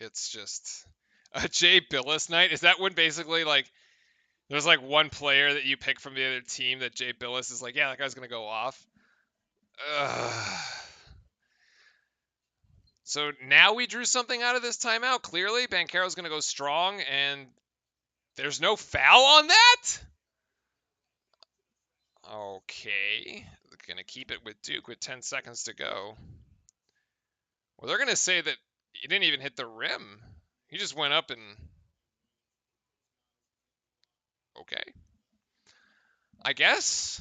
it's just a Jay Billis night. Is that when basically like there's like one player that you pick from the other team that Jay Billis is like, yeah, that guy's gonna go off. So now we drew something out of this timeout. Clearly, Banchero's gonna go strong, and there's no foul on that. Okay, gonna keep it with Duke with 10 seconds to go. Well, they're gonna say that he didn't even hit the rim. He just went up and okay. I guess.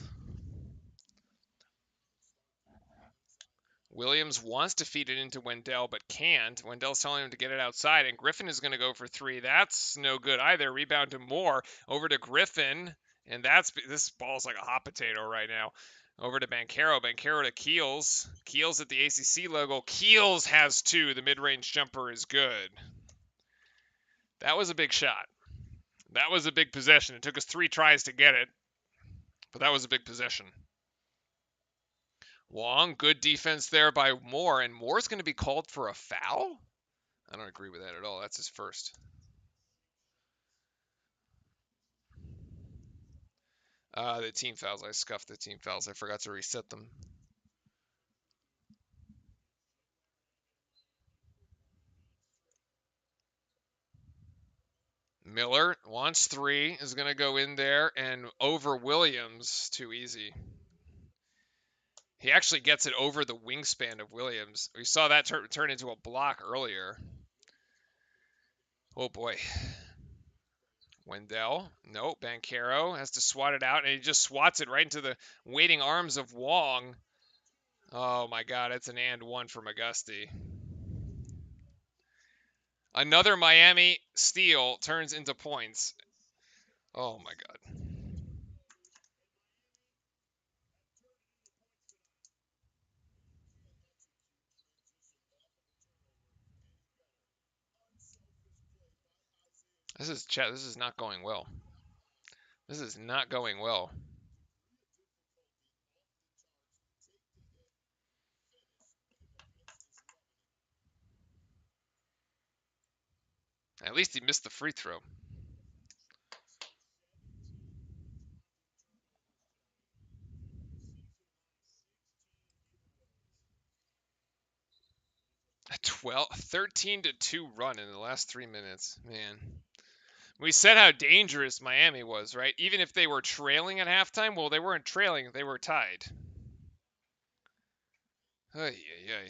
Williams wants to feed it into Wendell, but can't. Wendell's telling him to get it outside, and Griffin is going to go for 3. That's no good either. Rebound to Moore. Over to Griffin, and this ball's like a hot potato right now. Over to Banchero. Banchero to Keels. Keels at the ACC logo. Keels has 2. The mid-range jumper is good. That was a big shot. That was a big possession. It took us 3 tries to get it, but that was a big possession. Wong, good defense there by Moore, and Moore's going to be called for a foul? I don't agree with that at all. That's his first. The team fouls. I scuffed the team fouls. I forgot to reset them. Miller wants 3, is going to go in there, and over Williams. Too easy. He actually gets it over the wingspan of Williams. We saw that turn into a block earlier. Oh, boy. Wendell. Nope. Banchero has to swat it out, and he just swats it right into the waiting arms of Wong. Oh, my God. It's an and 1 for McGusty. Another Miami steal turns into points. Oh, my God. This is not going well. This is not going well. At least he missed the free throw. A 13-2 run in the last 3 minutes. Man. We said how dangerous Miami was, right? Even if they were trailing at halftime, well, they weren't trailing, they were tied. Ay, ay, ay.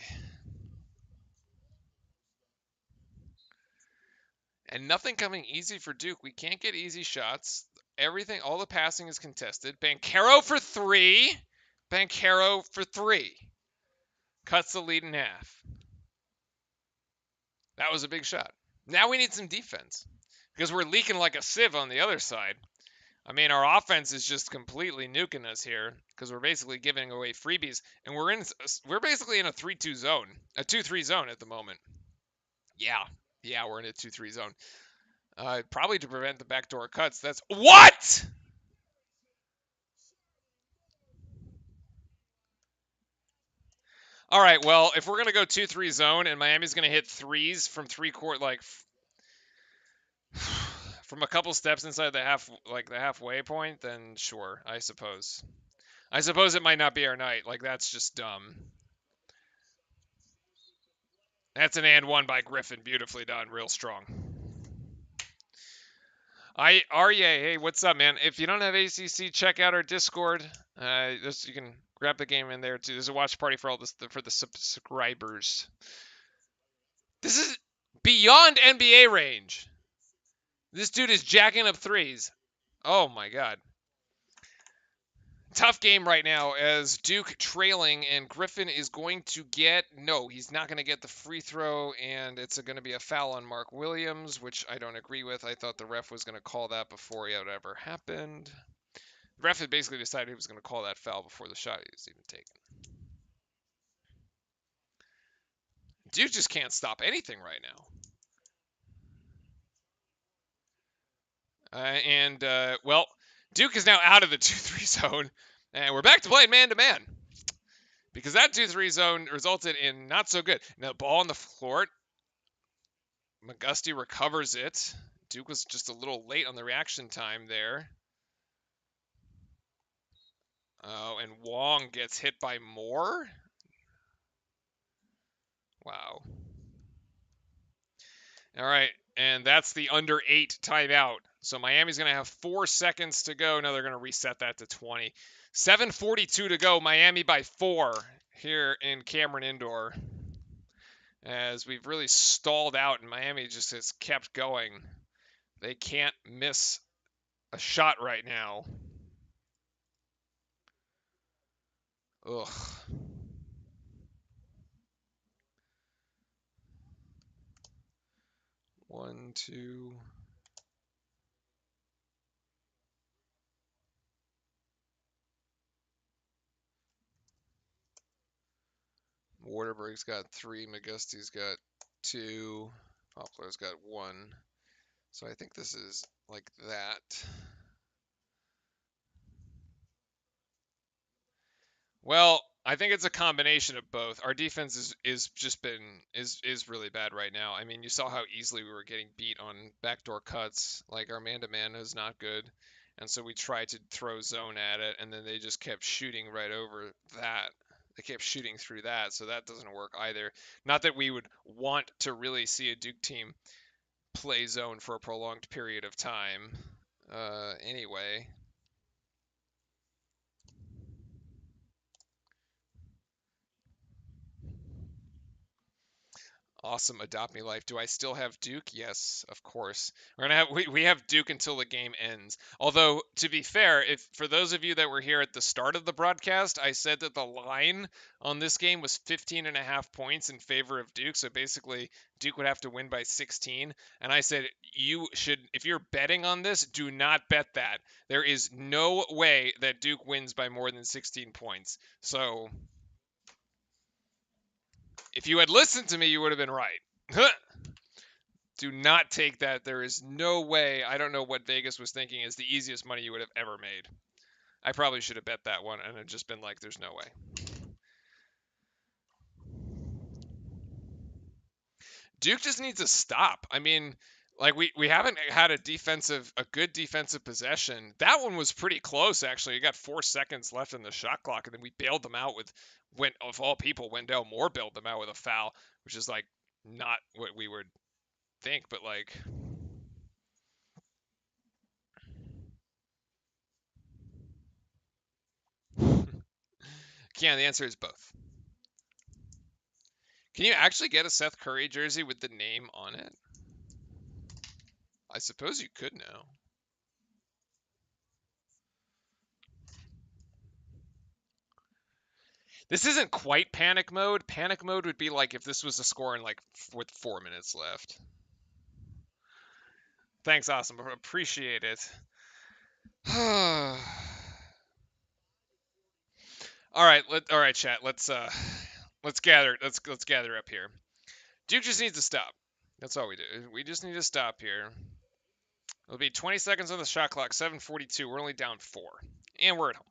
And nothing coming easy for Duke. We can't get easy shots. Everything, all the passing is contested. Banchero for 3. Banchero for 3. Cuts the lead in half. That was a big shot. Now we need some defense because we're leaking like a sieve on the other side. I mean, our offense is just completely nuking us here because we're basically giving away freebies, and we're basically in a 3-2 zone, a 2-3 zone at the moment. Yeah, we're in a 2-3 zone. Probably to prevent the backdoor cuts. That's what? All right, well, if we're gonna go 2-3 zone and Miami's gonna hit threes from 3-court, like from a couple steps inside the halfway point, then sure, I suppose. I suppose it might not be our night. Like that's just dumb. That's an and one by Griffin, beautifully done, real strong. Arye, hey, what's up, man? If you don't have ACC, check out our Discord. You can grab the game in there too. There's a watch party for all this for the subscribers. This is beyond NBA range. This dude is jacking up threes. Oh my god. Tough game right now as Duke trailing, and Griffin is going to get, no, he's not going to get the free throw, and it's going to be a foul on Mark Williams, which I don't agree with. I thought the ref was going to call that before it ever happened. The ref had basically decided he was going to call that foul before the shot was even taken. Duke just can't stop anything right now. Well, Duke is now out of the 2-3 zone, and we're back to playing man-to-man. Because that 2-3 zone resulted in not so good. Now, the ball on the floor. McGusty recovers it. Duke was just a little late on the reaction time there. Oh, and Wong gets hit by Moore? Wow. All right, and that's the under 8 timeout. So Miami's going to have 4 seconds to go. Now they're going to reset that to 20. 7:42 to go. Miami by 4 here in Cameron Indoor. As we've really stalled out, and Miami just has kept going. They can't miss a shot right now. Ugh. One, two. Waterberg's got 3. McGusty's got 2. Poplar's got 1. So I think this is like that. Well, I think it's a combination of both. Our defense is really bad right now. I mean, you saw how easily we were getting beat on backdoor cuts. Like our man-to-man is not good. And so we tried to throw zone at it, and then they just kept shooting right over that. They kept shooting through that, so that doesn't work either. Not that we would want to really see a Duke team play zone for a prolonged period of time. Anyway. Awesome, Adopt Me Life. Do I still have Duke? Yes, of course. We're gonna have we have Duke until the game ends. Although, to be fair, if for those of you that were here at the start of the broadcast, I said that the line on this game was 15.5 points in favor of Duke. So basically, Duke would have to win by 16. And I said you should, if you're betting on this, do not bet that. There is no way that Duke wins by more than 16 points. So if you had listened to me, you would have been right. Do not take that. There is no way. I don't know what Vegas was thinking is the easiest money you would have ever made. I probably should have bet that one and have just been like, there's no way. Duke just needs to stop. I mean, like we haven't had a good defensive possession. That one was pretty close actually. You got 4 seconds left in the shot clock, and then we bailed them out with of all people, Wendell Moore bailed them out with a foul, which is like not what we would think, but like yeah, the answer is both. Can you actually get a Seth Curry jersey with the name on it? I suppose you could now. This isn't quite panic mode. Panic mode would be like if this was a score in like with 4 minutes left. Thanks, awesome. Appreciate it. All right, all right, chat. Let's gather. Let's gather up here. Duke just needs to stop. That's all we do. We just need to stop here. It'll be 20 seconds on the shot clock. 7:42. We're only down 4, and we're at home.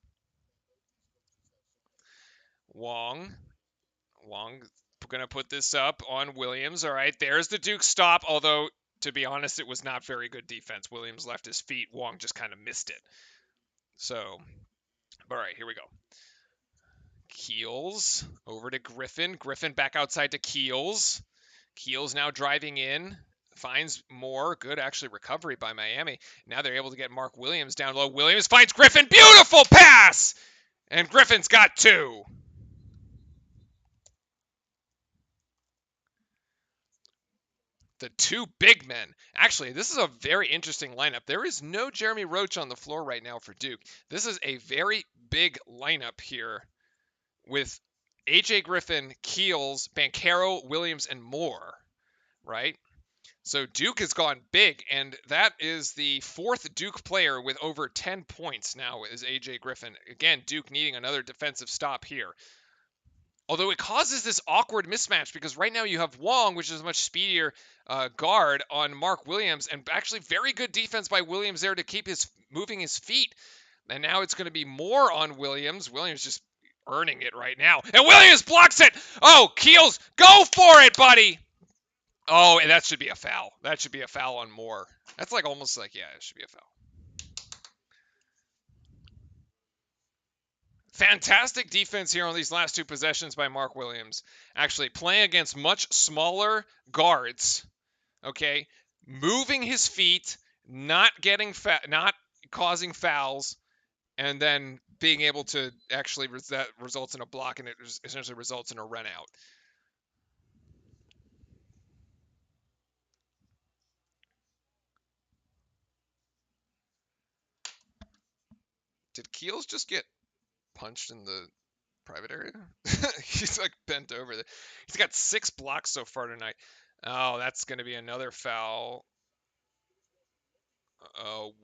Wong gonna put this up on Williams. All right, there's the Duke stop. Although, to be honest, it was not very good defense. Williams left his feet. Wong just kind of missed it. So, all right, here we go. Keels over to Griffin. Griffin back outside to Keels. Keels now driving in. Finds Moore. Good, actually, recovery by Miami. Now they're able to get Mark Williams down low. Williams finds Griffin. Beautiful pass! And Griffin's got 2. The 2 big men. Actually, this is a very interesting lineup. There is no Jeremy Roach on the floor right now for Duke. This is a very big lineup here with AJ Griffin, Keels, Banchero, Williams, and Moore, right? So Duke has gone big, and that is the 4th Duke player with over 10 points now is AJ Griffin. Again, Duke needing another defensive stop here. Although it causes this awkward mismatch because right now you have Wong, which is a much speedier guard, on Mark Williams, and actually very good defense by Williams there to keep moving his feet. And now it's going to be Moore on Williams. Williams just earning it right now. And Williams blocks it. Oh, Keels, go for it, buddy. Oh, and that should be a foul. That should be a foul on Moore. That's like almost like, yeah, it should be a foul. Fantastic defense here on these last 2 possessions by Mark Williams. Actually playing against much smaller guards, okay? Moving his feet, not not causing fouls, and then being able to actually that results in a block, and it essentially results in a run out. Did Keels just get punched in the private area? He's like bent over there. He's got 6 blocks so far tonight. Oh, that's going to be another foul.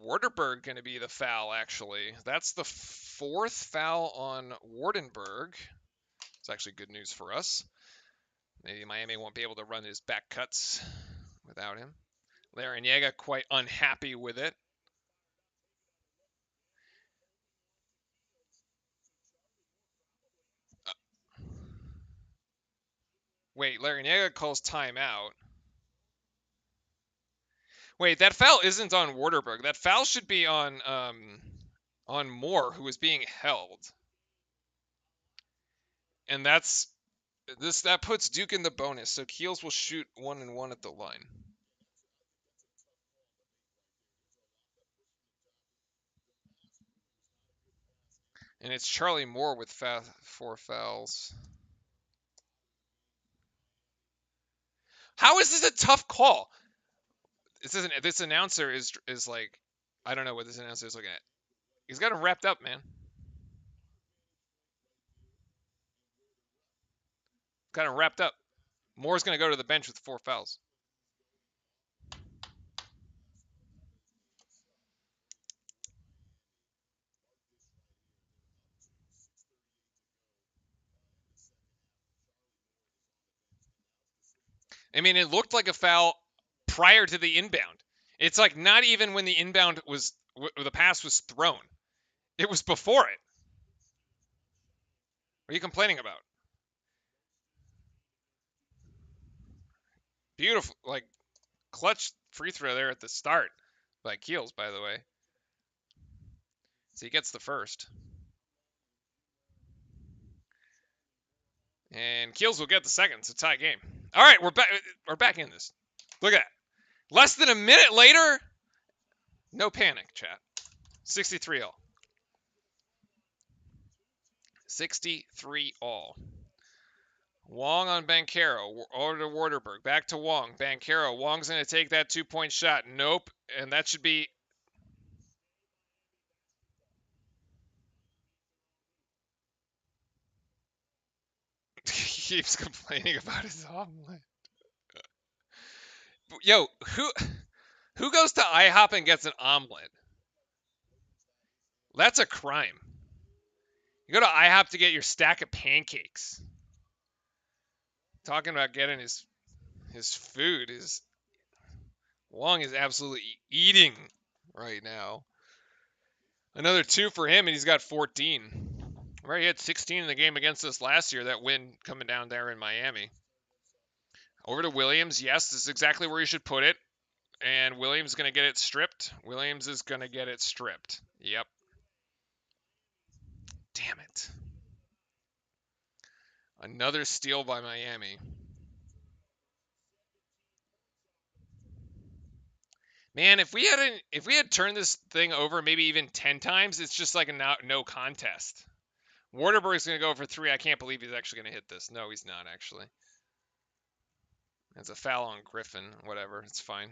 Wardenberg going to be the foul, actually. That's the 4th foul on Wardenberg. It's actually good news for us. Maybe Miami won't be able to run his back cuts without him. Larrañaga quite unhappy with it. Wait, Larrañaga calls timeout. Wait, that foul isn't on Wardenberg. That foul should be on Moore, who is being held. And that puts Duke in the bonus. So Keels will shoot 1-1 at the line. And it's Charlie Moore with 4 fouls. How is this a tough call? This announcer is like, I don't know what this announcer is looking at. He's got him wrapped up, man. Got him wrapped up. Moore's going to go to the bench with 4 fouls. I mean, it looked like a foul prior to the inbound. It's like not even when the inbound the pass was thrown. It was before it. What are you complaining about? Beautiful, like clutch free throw there at the start by Keels, by the way. So he gets the first. And Keels will get the second. It's a tie game. All right, we're back in this. Look at that. Less than a minute later, no panic, chat. 63 all. 63 all. Wong on Banchero. Over to Waterberg. Back to Wong. Banchero. Wong's going to take that 2-point shot. Nope. And that should be... He keeps complaining about his omelet. Yo, who goes to IHOP and gets an omelet? That's a crime. You go to IHOP to get your stack of pancakes. Talking about getting his food is Wong is absolutely eating right now. Another 2 for him, and he's got 14. Right, he had 16 in the game against us last year. That win coming down there in Miami. Over to Williams. Yes, this is exactly where you should put it. And Williams is going to get it stripped. Williams is going to get it stripped. Yep. Damn it. Another steal by Miami. Man, if we had turned this thing over maybe even 10 times, it's just like a no contest. Waterberg's going to go for 3. I can't believe he's actually going to hit this. No, he's not actually. That's a foul on Griffin. Whatever, it's fine.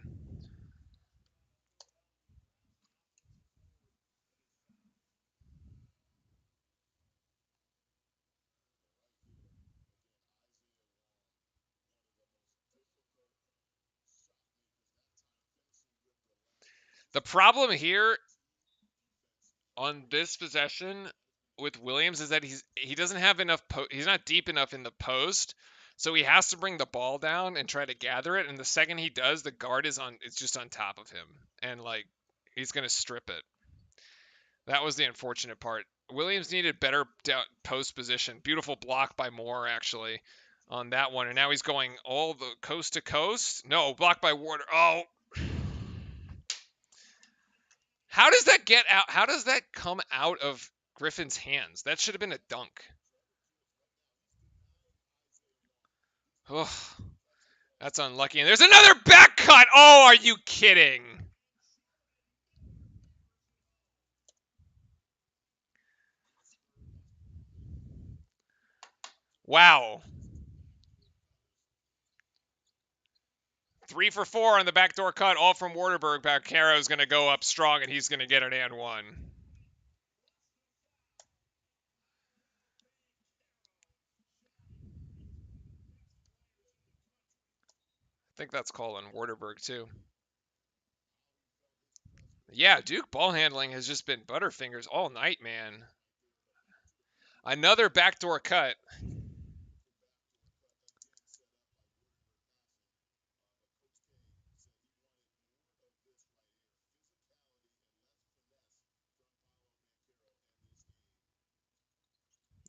The problem here on this possession with Williams is that he doesn't have enough he's not deep enough in the post, so he has to bring the ball down and try to gather it, and the second he does, the guard it's just on top of him, and like he's going to strip it. That was the unfortunate part. Williams needed better post position. Beautiful block by Moore actually on that one, and now he's going all the coast to coast. No, blocked by Warder. Oh, how does that get out? How does that come out of Griffin's hands? That should have been a dunk. Ugh, that's unlucky. And there's another back cut. Oh, are you kidding? Wow. 3 for 4 on the backdoor cut, all from Waterberg. Banchero's going to go up strong, and he's going to get an and one. I think that's called on Waterberg, too. Yeah, Duke ball handling has just been butterfingers all night, man. Another backdoor cut.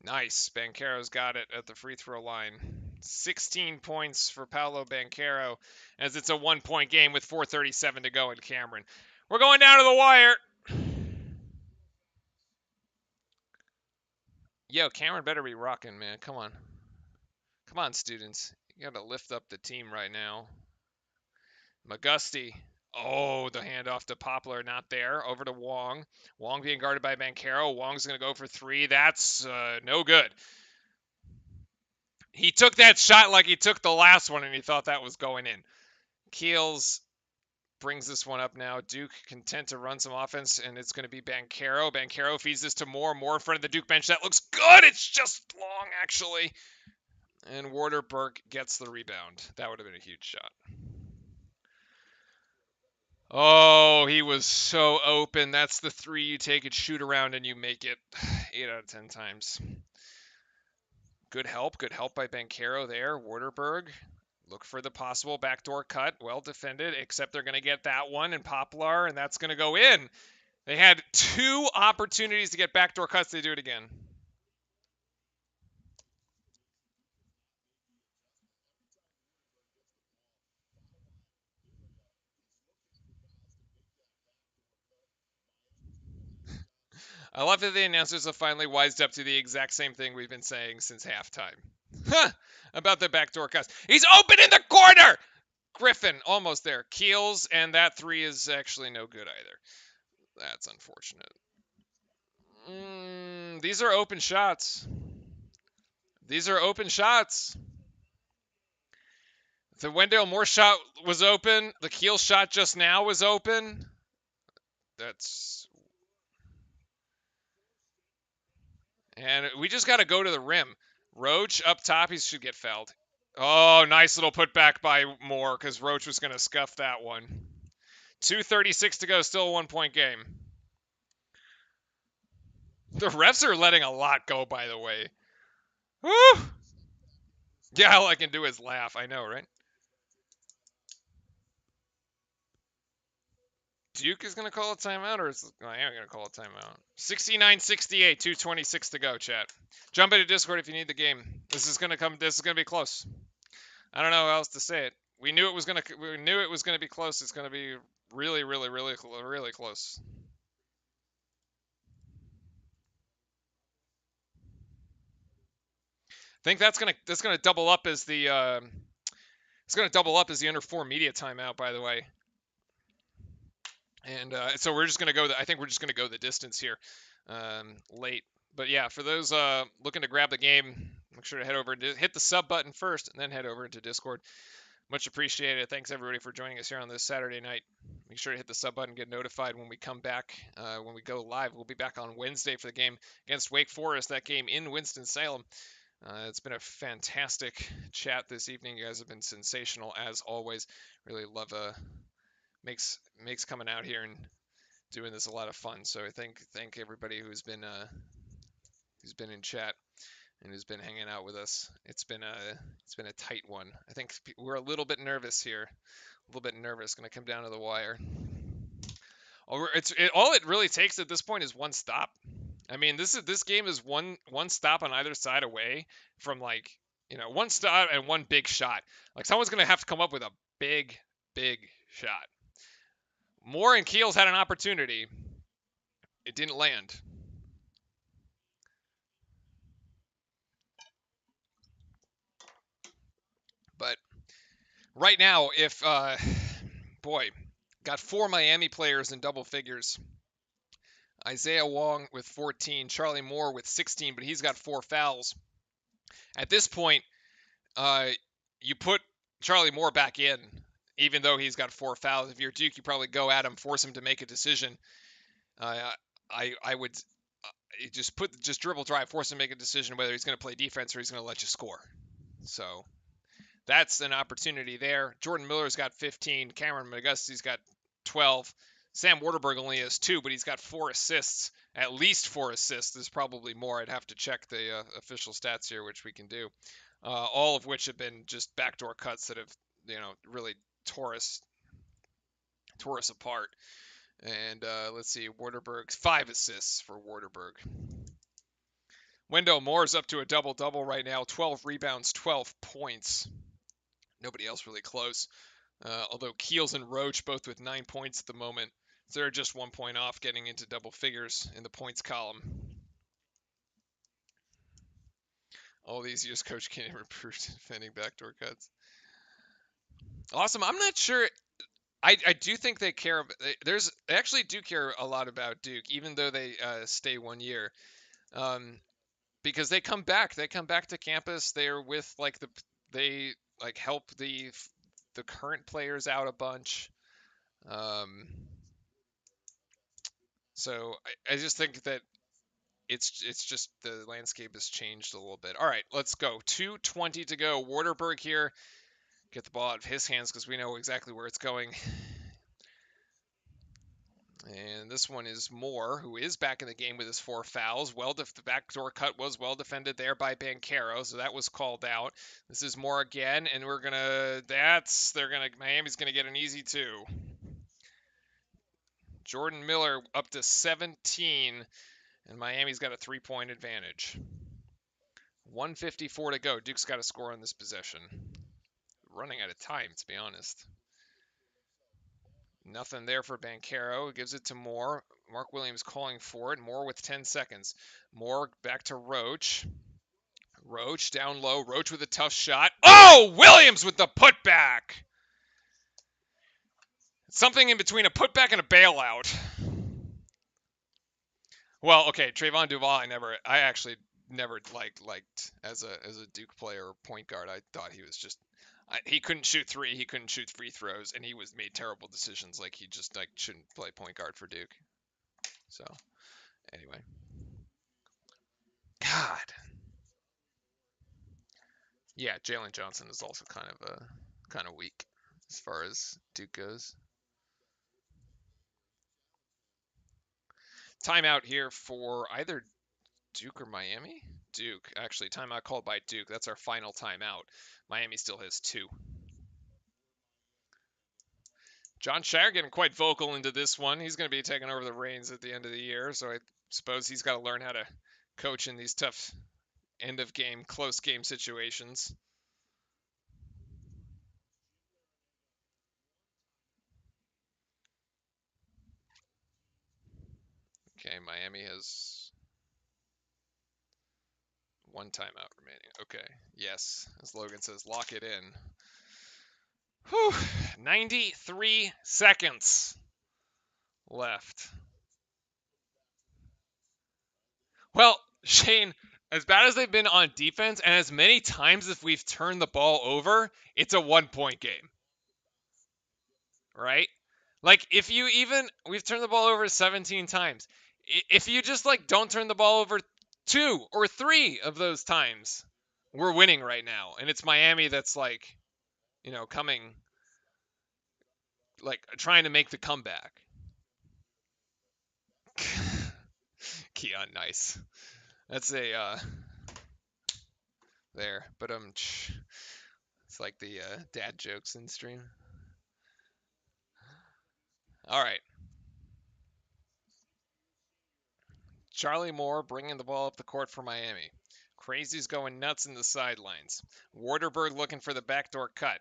Nice. Banchero's got it at the free throw line. 16 points for Paolo Banchero as it's a 1-point game with 4:37 to go in Cameron. We're going down to the wire. Yo, Cameron better be rocking, man. Come on. Come on, students. You got to lift up the team right now. McGusty. Oh, the handoff to Poplar, not there. Over to Wong. Wong being guarded by Banchero. Wong's going to go for 3. That's no good. He took that shot like he took the last one, and he thought that was going in. Keels brings this one up now. Duke content to run some offense, and it's going to be Banchero. Banchero feeds this to Moore. Moore in front of the Duke bench. That looks good. It's just long, actually. And Waterberg gets the rebound. That would have been a huge shot. Oh, he was so open. That's the 3 you take it, shoot around, and you make it 8 out of 10 times. Good help by Banchero there. Waterberg, look for the possible backdoor cut. Well defended, except they're going to get that one and Poplar, and that's going to go in. They had 2 opportunities to get backdoor cuts. They do it again. I love that the announcers have finally wised up to the exact same thing we've been saying since halftime. Huh, about the backdoor cuts. He's open in the corner! Griffin, almost there. Keels, and that 3 is actually no good either. That's unfortunate. These are open shots. These are open shots. The Wendell Moore shot was open. The Keel shot just now was open. That's and we just got to go to the rim. Roach up top, he should get fouled. Oh, nice little putback by Moore because Roach was going to scuff that one. 2:36 to go, still a 1-point game. The refs are letting a lot go, by the way. Woo! Yeah, all I can do is laugh. I know, right? Duke is going to call a timeout, or is I am going to call a timeout. 69-68, 2:26 to go, chat. Jump into Discord if you need the game. This is going to be close. I don't know how else to say it. We knew it was going to be close. It's going to be really, really, really, really close. I think that's gonna double up as the under 4 media timeout, by the way. And so we're just gonna go. I think we're just gonna go the distance here, late. But yeah, for those looking to grab the game, make sure to head over to hit the sub button first, and then head over into Discord. Much appreciated. Thanks everybody for joining us here on this Saturday night. Make sure to hit the sub button, get notified when we come back, when we go live. We'll be back on Wednesday for the game against Wake Forest. That game in Winston-Salem. It's been a fantastic chat this evening. You guys have been sensational as always. Really love makes coming out here and doing this a lot of fun. So I thank everybody who's been in chat and who's been hanging out with us. It's been a tight one. I think we're a little bit nervous here. A little bit nervous. Going to come down to the wire. All it really takes at this point is one stop. I mean, this game is one stop on either side away from one stop and one big shot. Like someone's gonna have to come up with a big shot. Moore and Keels had an opportunity. It didn't land. But right now, if got 4 Miami players in double figures. Isaiah Wong with 14, Charlie Moore with 16, but he's got 4 fouls. At this point, you put Charlie Moore back in, even though he's got 4 fouls. If you're Duke, you probably go at him, force him to make a decision. I would just dribble drive, force him to make a decision whether he's going to play defense or he's going to let you score. So that's an opportunity there. Jordan Miller's got 15. Cameron McGusty's got 12. Sam Waterberg only has 2, but he's got 4 assists. At least 4 assists. There's probably more. I'd have to check the official stats here, which we can do. All of which have been just backdoor cuts that have, really tore us apart. And let's see, Waterberg's 5 assists for Waterberg. Wendell Moore's up to a double-double right now. 12 rebounds, 12 points. Nobody else really close. Although Keels and Roach both with 9 points at the moment. So they're just 1 point off getting into double figures in the points column. All these years, Coach can't even improve defending backdoor cuts. Awesome. I'm not sure. I do think they care. They actually do care a lot about Duke, even though they stay 1 year, because they come back. They come back to campus. They're with they help the current players out a bunch. So I just think that it's just the landscape has changed a little bit. All right, let's go. 2:20 to go. Waterberg here. Get the ball out of his hands because we know exactly where it's going. And this one is Moore, who is back in the game with his 4 fouls. The backdoor cut was well defended there by Banchero, so that was called out. This is Moore again, and Miami's gonna get an easy 2. Jordan Miller up to 17, and Miami's got a 3-point advantage. 1:54 to go. Duke's got to score on this possession. Running out of time, to be honest. Nothing there for Banchero. Gives it to Moore. Mark Williams calling for it. Moore with 10 seconds. Moore back to Roach. Roach down low. Roach with a tough shot. Oh! Williams with the putback! Something in between a putback and a bailout. Well, okay, Trayvon Duval, I actually never liked as a Duke player or point guard. I thought he was just He couldn't shoot three. He couldn't shoot free throws, and he made terrible decisions. Like he just shouldn't play point guard for Duke. So anyway, God, yeah, Jalen Johnson is also kind of weak as far as Duke goes. Timeout here for either Duke or Miami. Duke, actually, timeout called by Duke. That's our final timeout. Miami still has 2. Jon Scheyer getting quite vocal into this one. He's going to be taking over the reins at the end of the year, so I suppose he's got to learn how to coach in these tough end of game, close game situations. Okay, Miami has 1 timeout remaining. Okay, yes, as Logan says, lock it in. Whew, 93 seconds left. Well, Shane, as bad as they've been on defense, and as many times as we've turned the ball over, it's a 1-point game. Right? Like, if you even, we've turned the ball over 17 times. If you just, don't turn the ball over 2 or 3 of those times, we're winning right now. And it's Miami that's, coming, trying to make the comeback. Keon, nice. That's there. But, it's like the dad jokes in stream. All right. Charlie Moore bringing the ball up the court for Miami. Crazy's going nuts in the sidelines. Waterberg looking for the backdoor cut.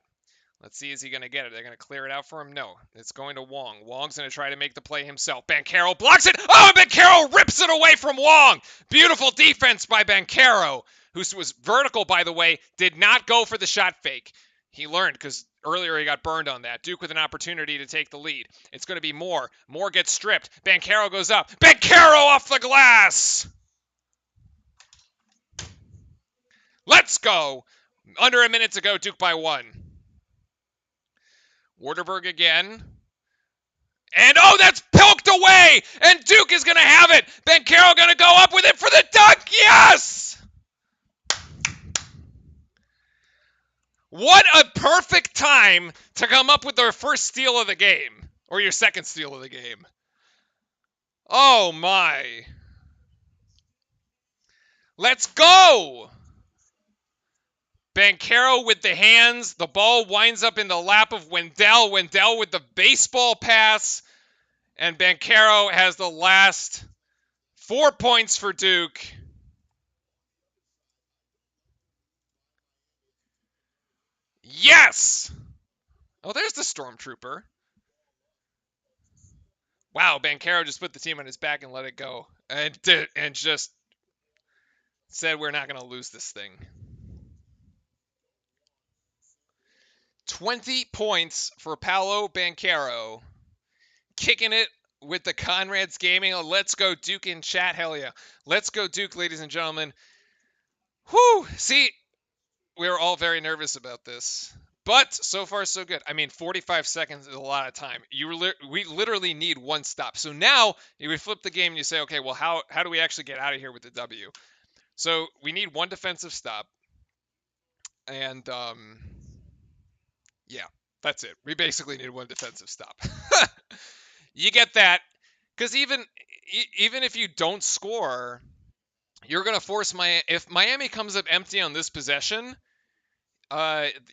Let's see, is he going to get it? They're going to clear it out for him? No. It's going to Wong. Wong's going to try to make the play himself. Banchero blocks it. Oh, Banchero rips it away from Wong. Beautiful defense by Banchero, who was vertical, by the way, did not go for the shot fake. He learned because earlier he got burned on that. Duke with an opportunity to take the lead. It's going to be Moore. Moore gets stripped. Banchero goes up. Banchero off the glass. Let's go. Under a minute to go, Duke by 1. Waterberg again. And oh, that's poked away! And Duke is going to have it! Banchero going to go up with it for the dunk! Yes! What a perfect time to come up with our first steal of the game. Or your second steal of the game. Oh my. Let's go! Banchero with the hands. The ball winds up in the lap of Wendell. Wendell with the baseball pass. And Banchero has the last 4 points for Duke. Yes! Oh, there's the Stormtrooper. Wow, Banchero just put the team on his back and let it go. And just said we're not going to lose this thing. 20 points for Paolo Banchero. Kicking it with the Conrad's Gaming. Let's go Duke in chat. Hell yeah. Let's go Duke, ladies and gentlemen. Whew. See, we were all very nervous about this. But so far, so good. I mean, 45 seconds is a lot of time. We literally need 1 stop. So now you flip the game and you say, okay, well, how do we actually get out of here with the W? So we need 1 defensive stop. And, yeah, that's it. We basically need 1 defensive stop. You get that. Because even if you don't score, you're going to force if Miami comes up empty on this possession,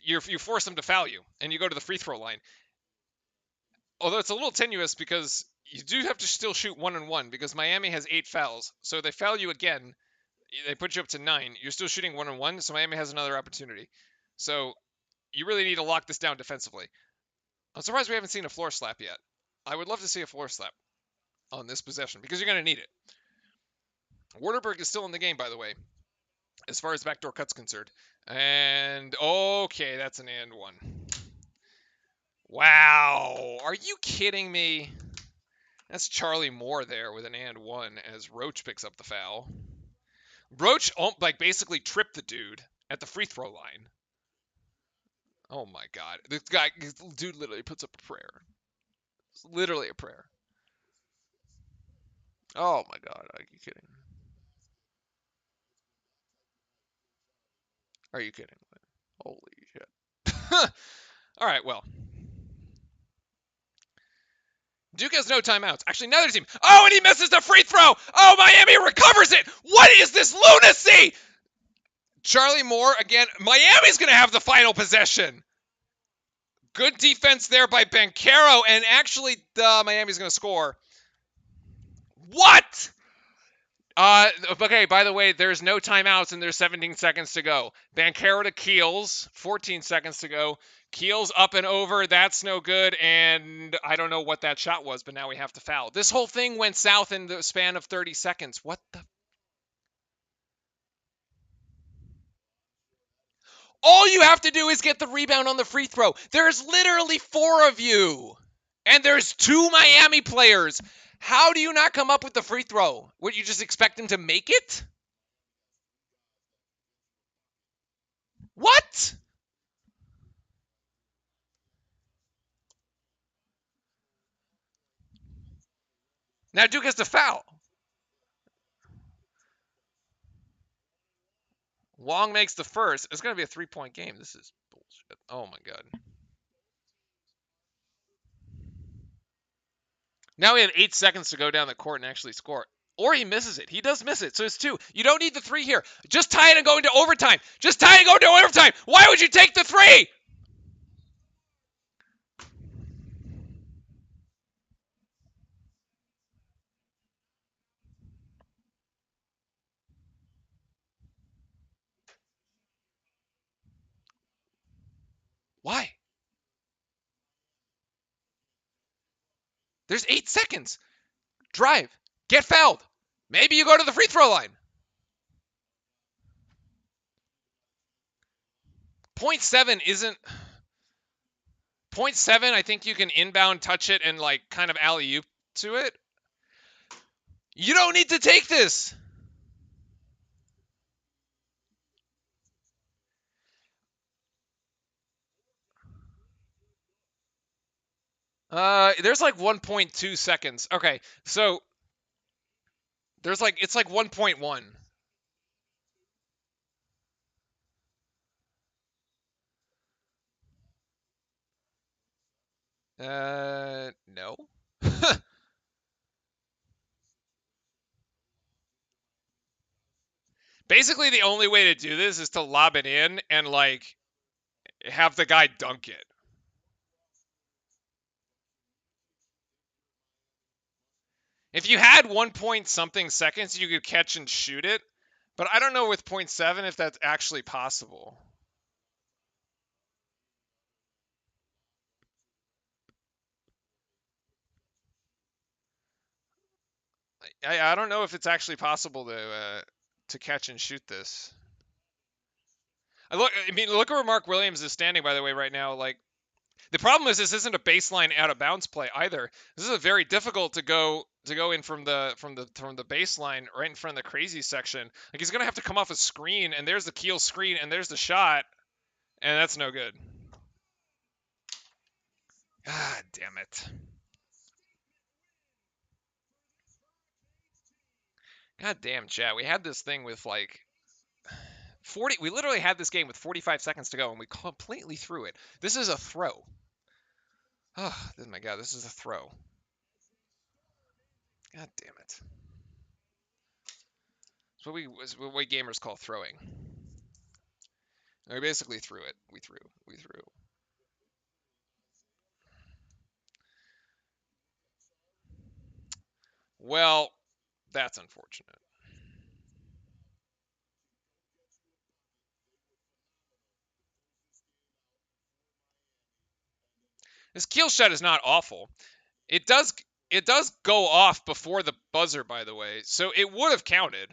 you force them to foul you, and you go to the free throw line. Although it's a little tenuous because you do have to still shoot 1-on-1 because Miami has 8 fouls. So if they foul you again, they put you up to 9. You're still shooting 1-on-1, so Miami has another opportunity. So you really need to lock this down defensively. I'm surprised we haven't seen a floor slap yet. I would love to see a floor slap on this possession because you're going to need it. Waterberg is still in the game, by the way, as far as backdoor cut's concerned. And, okay, that's an and 1. Wow. Are you kidding me? That's Charlie Moore there with an and 1 as Roach picks up the foul. Roach, basically tripped the dude at the free throw line. Oh my God. This dude literally puts up a prayer. It's literally a prayer. Oh my God. Are you kidding? Are you kidding? Holy shit. All right, well. Duke has no timeouts. Actually, another team. Oh, and he misses the free throw. Oh, Miami recovers it. What is this lunacy? Charlie Moore again. Miami's going to have the final possession. Good defense there by Banchero, and actually, Miami's going to score. What? Okay, by the way, there's no timeouts and there's 17 seconds to go. Banchero to Keels, 14 seconds to go. Keels up and over, that's no good, and I don't know what that shot was, but now we have to foul. This whole thing went south in the span of 30 seconds. What the? All you have to do is get the rebound on the free throw. There's literally 4 of you, and there's 2 Miami players. How do you not come up with the free throw? Would you just expect him to make it? What? Now Duke has to foul. Wong makes the first. It's going to be a 3-point game. This is bullshit. Oh my God. Now we have 8 seconds to go down the court and actually score. Or he misses it. He does miss it. So it's 2. You don't need the 3 here. Just tie it and go into overtime. Just tie it and go into overtime. Why would you take the 3? Why? There's 8 seconds. Drive. Get fouled. Maybe you go to the free throw line. .7 isn't... .7, I think you can inbound touch it and like kind of alley-oop to it. You don't need to take this. There's like 1.2 seconds. Okay, so there's like it's like 1.1. No. Basically, the only way to do this is to lob it in and like have the guy dunk it. If you had 1 point something seconds, you could catch and shoot it. But I don't know with .7 if that's actually possible. I don't know if it's actually possible to catch and shoot this. I mean, look at where Mark Williams is standing, by the way, right now. Like, the problem is this isn't a baseline out of bounds play either. This is a very difficult to go in from the baseline right in front of the crazy section. Like, he's gonna have to come off a screen, and there's the Keel screen, and there's the shot, and that's no good. God damn it. God damn, chat. We had this thing with like 40. We literally had this game with 45 seconds to go, and we completely threw it. This is a throw. Oh my God, this is a throw. God damn it. It's what gamers call throwing. We basically threw it. We threw. Well, that's unfortunate. This Keel shot is not awful. It does go off before the buzzer, by the way, so it would have counted.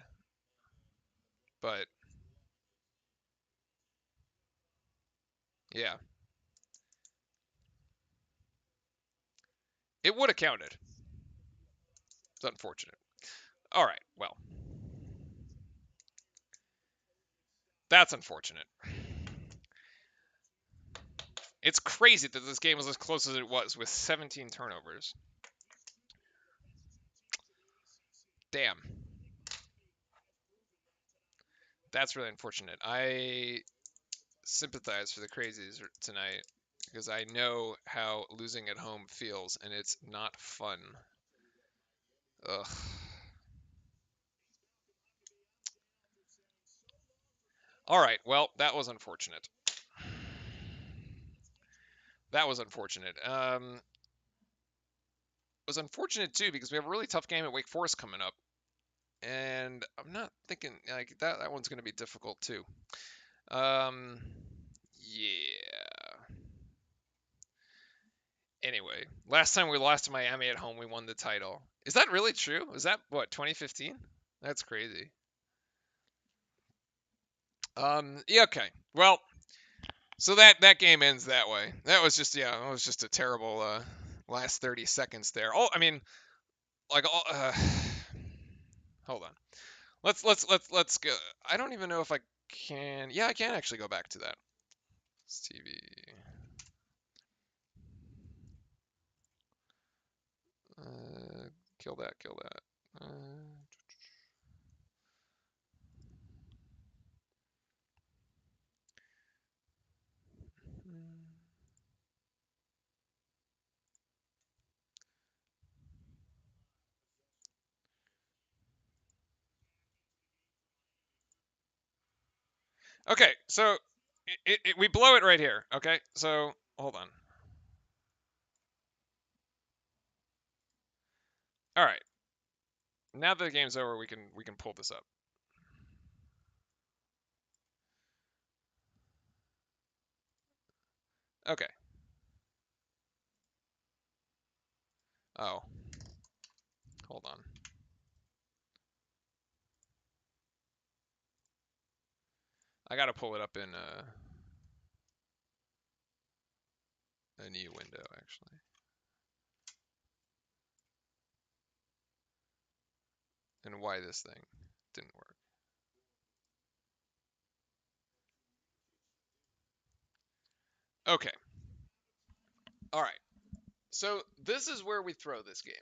But yeah, it would have counted. It's unfortunate. All right, well, that's unfortunate. It's crazy that this game was as close as it was with 17 turnovers. Damn. That's really unfortunate. I sympathize for the crazies tonight because I know how losing at home feels and it's not fun. Ugh. All right, well, that was unfortunate. That was unfortunate. It was unfortunate too because we have a really tough game at Wake Forest coming up, and I'm not thinking like that one's going to be difficult too. Yeah. Anyway, last time we lost to Miami at home, we won the title. Is that really true? Was that what 2015? That's crazy. Yeah, okay. Well, so that game ends that way. That was just yeah, it was just a terrible last 30 seconds there. Oh, I mean, like all hold on. Let's go. I don't even know if I can. Yeah, I can actually go back to that. It's TV. Kill that. Kill that. Okay, so we blow it right here. Okay, so hold on. All right, now that the game's over, we can pull this up. Okay. Oh, hold on. I gotta pull it up in a new window actually. And why this thing didn't work. Okay. All right. So this is where we throw this game.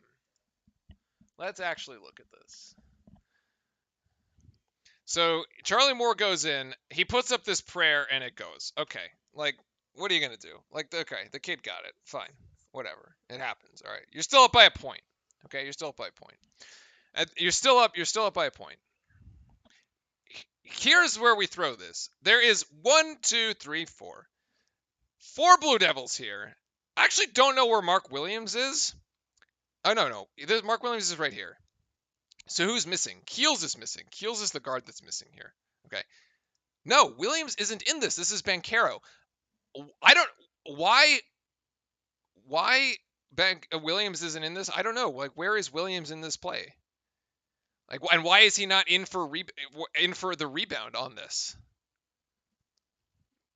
Let's actually look at this. So Charlie Moore goes in, he puts up this prayer, and it goes. Okay, like what are you gonna do? Like, okay, the kid got it. Fine, whatever. It happens. All right, you're still up by a point. Okay, you're still up by a point. You're still up. You're still up by a point. Here's where we throw this. There is 1, 2, 3, 4, 4 Blue Devils here. I actually don't know where Mark Williams is. Oh no. Mark Williams is right here. So who's missing? Keels is missing. Keels is the guard that's missing here. Okay. No, Williams isn't in this. This is Banchero. I don't why Williams isn't in this. I don't know. Like where is Williams in this play? Like and why is he not in for the rebound on this?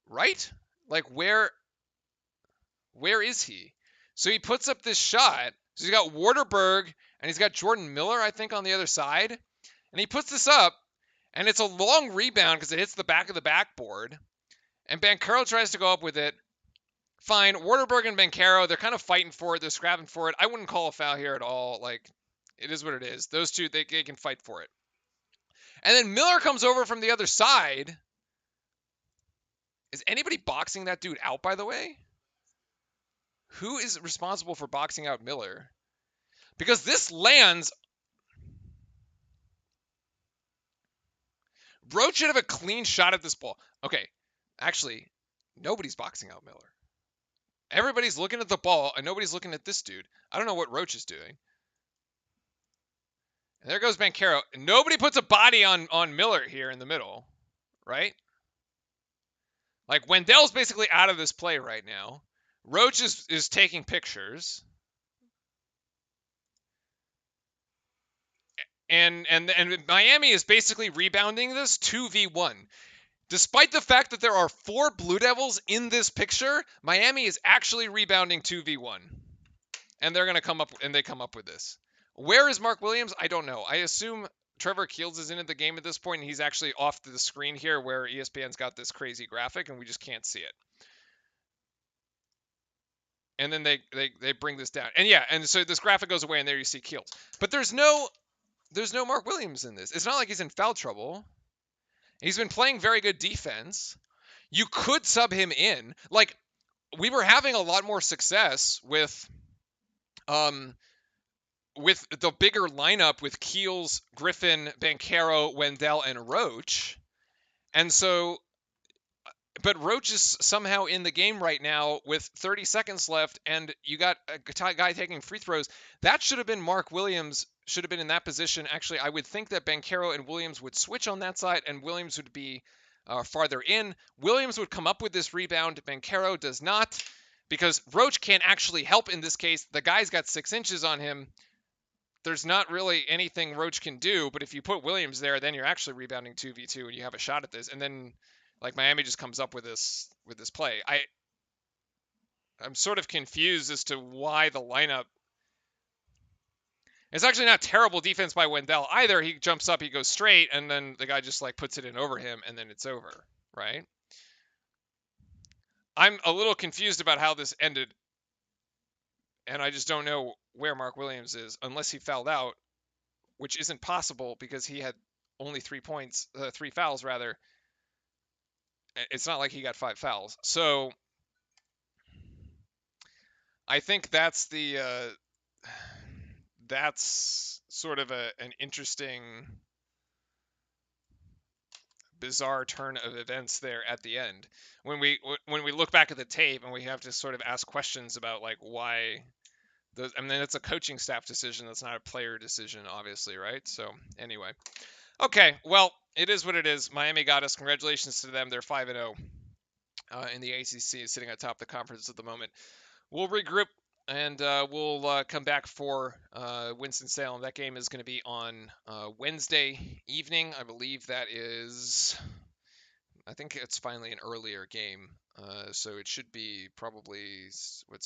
Right? Like where is he? So he puts up this shot. So he's got Waterberg and he's got Jordan Miller, I think, on the other side. And he puts this up, and it's a long rebound because it hits the back of the backboard. And Banchero tries to go up with it. Fine. Waterberg and Banchero, they're kind of fighting for it. They're scrapping for it. I wouldn't call a foul here at all. Like, it is what it is. Those two, they can fight for it. And then Miller comes over from the other side. Is anybody boxing that dude out, by the way? Who is responsible for boxing out Miller? Because this lands. Roach should have a clean shot at this ball. Okay, actually, nobody's boxing out Miller. Everybody's looking at the ball, and nobody's looking at this dude. I don't know what Roach is doing. And there goes Banchero. Nobody puts a body on Miller here in the middle, right? Like, Wendell's basically out of this play right now. Roach is taking pictures. And Miami is basically rebounding this 2v1. Despite the fact that there are 4 Blue Devils in this picture, Miami is actually rebounding 2v1. And they're going to come up with this. Where is Mark Williams? I don't know. I assume Trevor Keels is in the game at this point, and he's actually off to the screen here where ESPN's got this crazy graphic, and we just can't see it. and then they bring this down. And yeah, and so this graphic goes away, and there you see Keels. But there's no Mark Williams in this. It's not like he's in foul trouble. He's been playing very good defense. You could sub him in. Like, we were having a lot more success with the bigger lineup with Keels, Griffin, Banchero, Wendell, and Roach. And so, but Roach is somehow in the game right now with 30 seconds left, and you got a guy taking free throws. That should have been Mark Williams, should have been in that position. Actually, I would think that Banchero and Williams would switch on that side, and Williams would be farther in. Williams would come up with this rebound. Banchero does not, because Roach can't actually help in this case. The guy's got 6 inches on him. There's not really anything Roach can do, but if you put Williams there, then you're actually rebounding 2v2 and you have a shot at this. And then like Miami just comes up with this play. I'm sort of confused as to why the lineup. It's actually not terrible defense by Wendell either. He jumps up, he goes straight, and then the guy just like puts it in over him, and then it's over, right? I'm a little confused about how this ended, and I just don't know where Mark Williams is, unless he fouled out, which isn't possible because he had only 3 points, 3 fouls rather. It's not like he got 5 fouls. So I think that's that's sort of an interesting, bizarre turn of events there at the end. When we look back at the tape and we have to sort of ask questions about like why. I mean, it's a coaching staff decision. That's not a player decision, obviously, right? So anyway, okay. Well, it is what it is. Miami got us. Congratulations to them. They're 5-0 in the ACC, sitting atop the conference at the moment. We'll regroup and we'll come back for Winston-Salem. That game is going to be on Wednesday evening. I believe that is. I think it's finally an earlier game, so it should be probably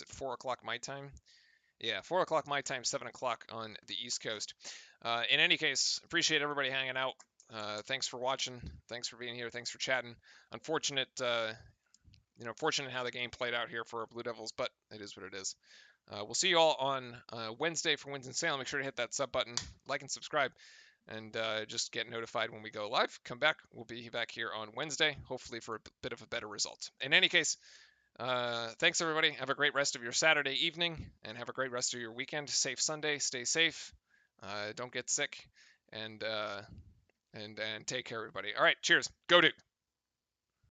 4 o'clock my time. Yeah, 4 o'clock my time, 7 o'clock on the East Coast. In any case, appreciate everybody hanging out. Thanks for watching. Thanks for being here. Thanks for chatting. Unfortunate, fortunate how the game played out here for our Blue Devils, but it is what it is. We'll see you all on Wednesday for Winston-Salem. Make sure to hit that sub button, like and subscribe, and just get notified when we go live. Come back. We'll be back here on Wednesday, hopefully for a bit of a better result. In any case, thanks everybody. Have a great rest of your Saturday evening, and have a great rest of your weekend. Safe Sunday. Stay safe. Don't get sick, and take care, everybody. All right. Cheers. Go Duke.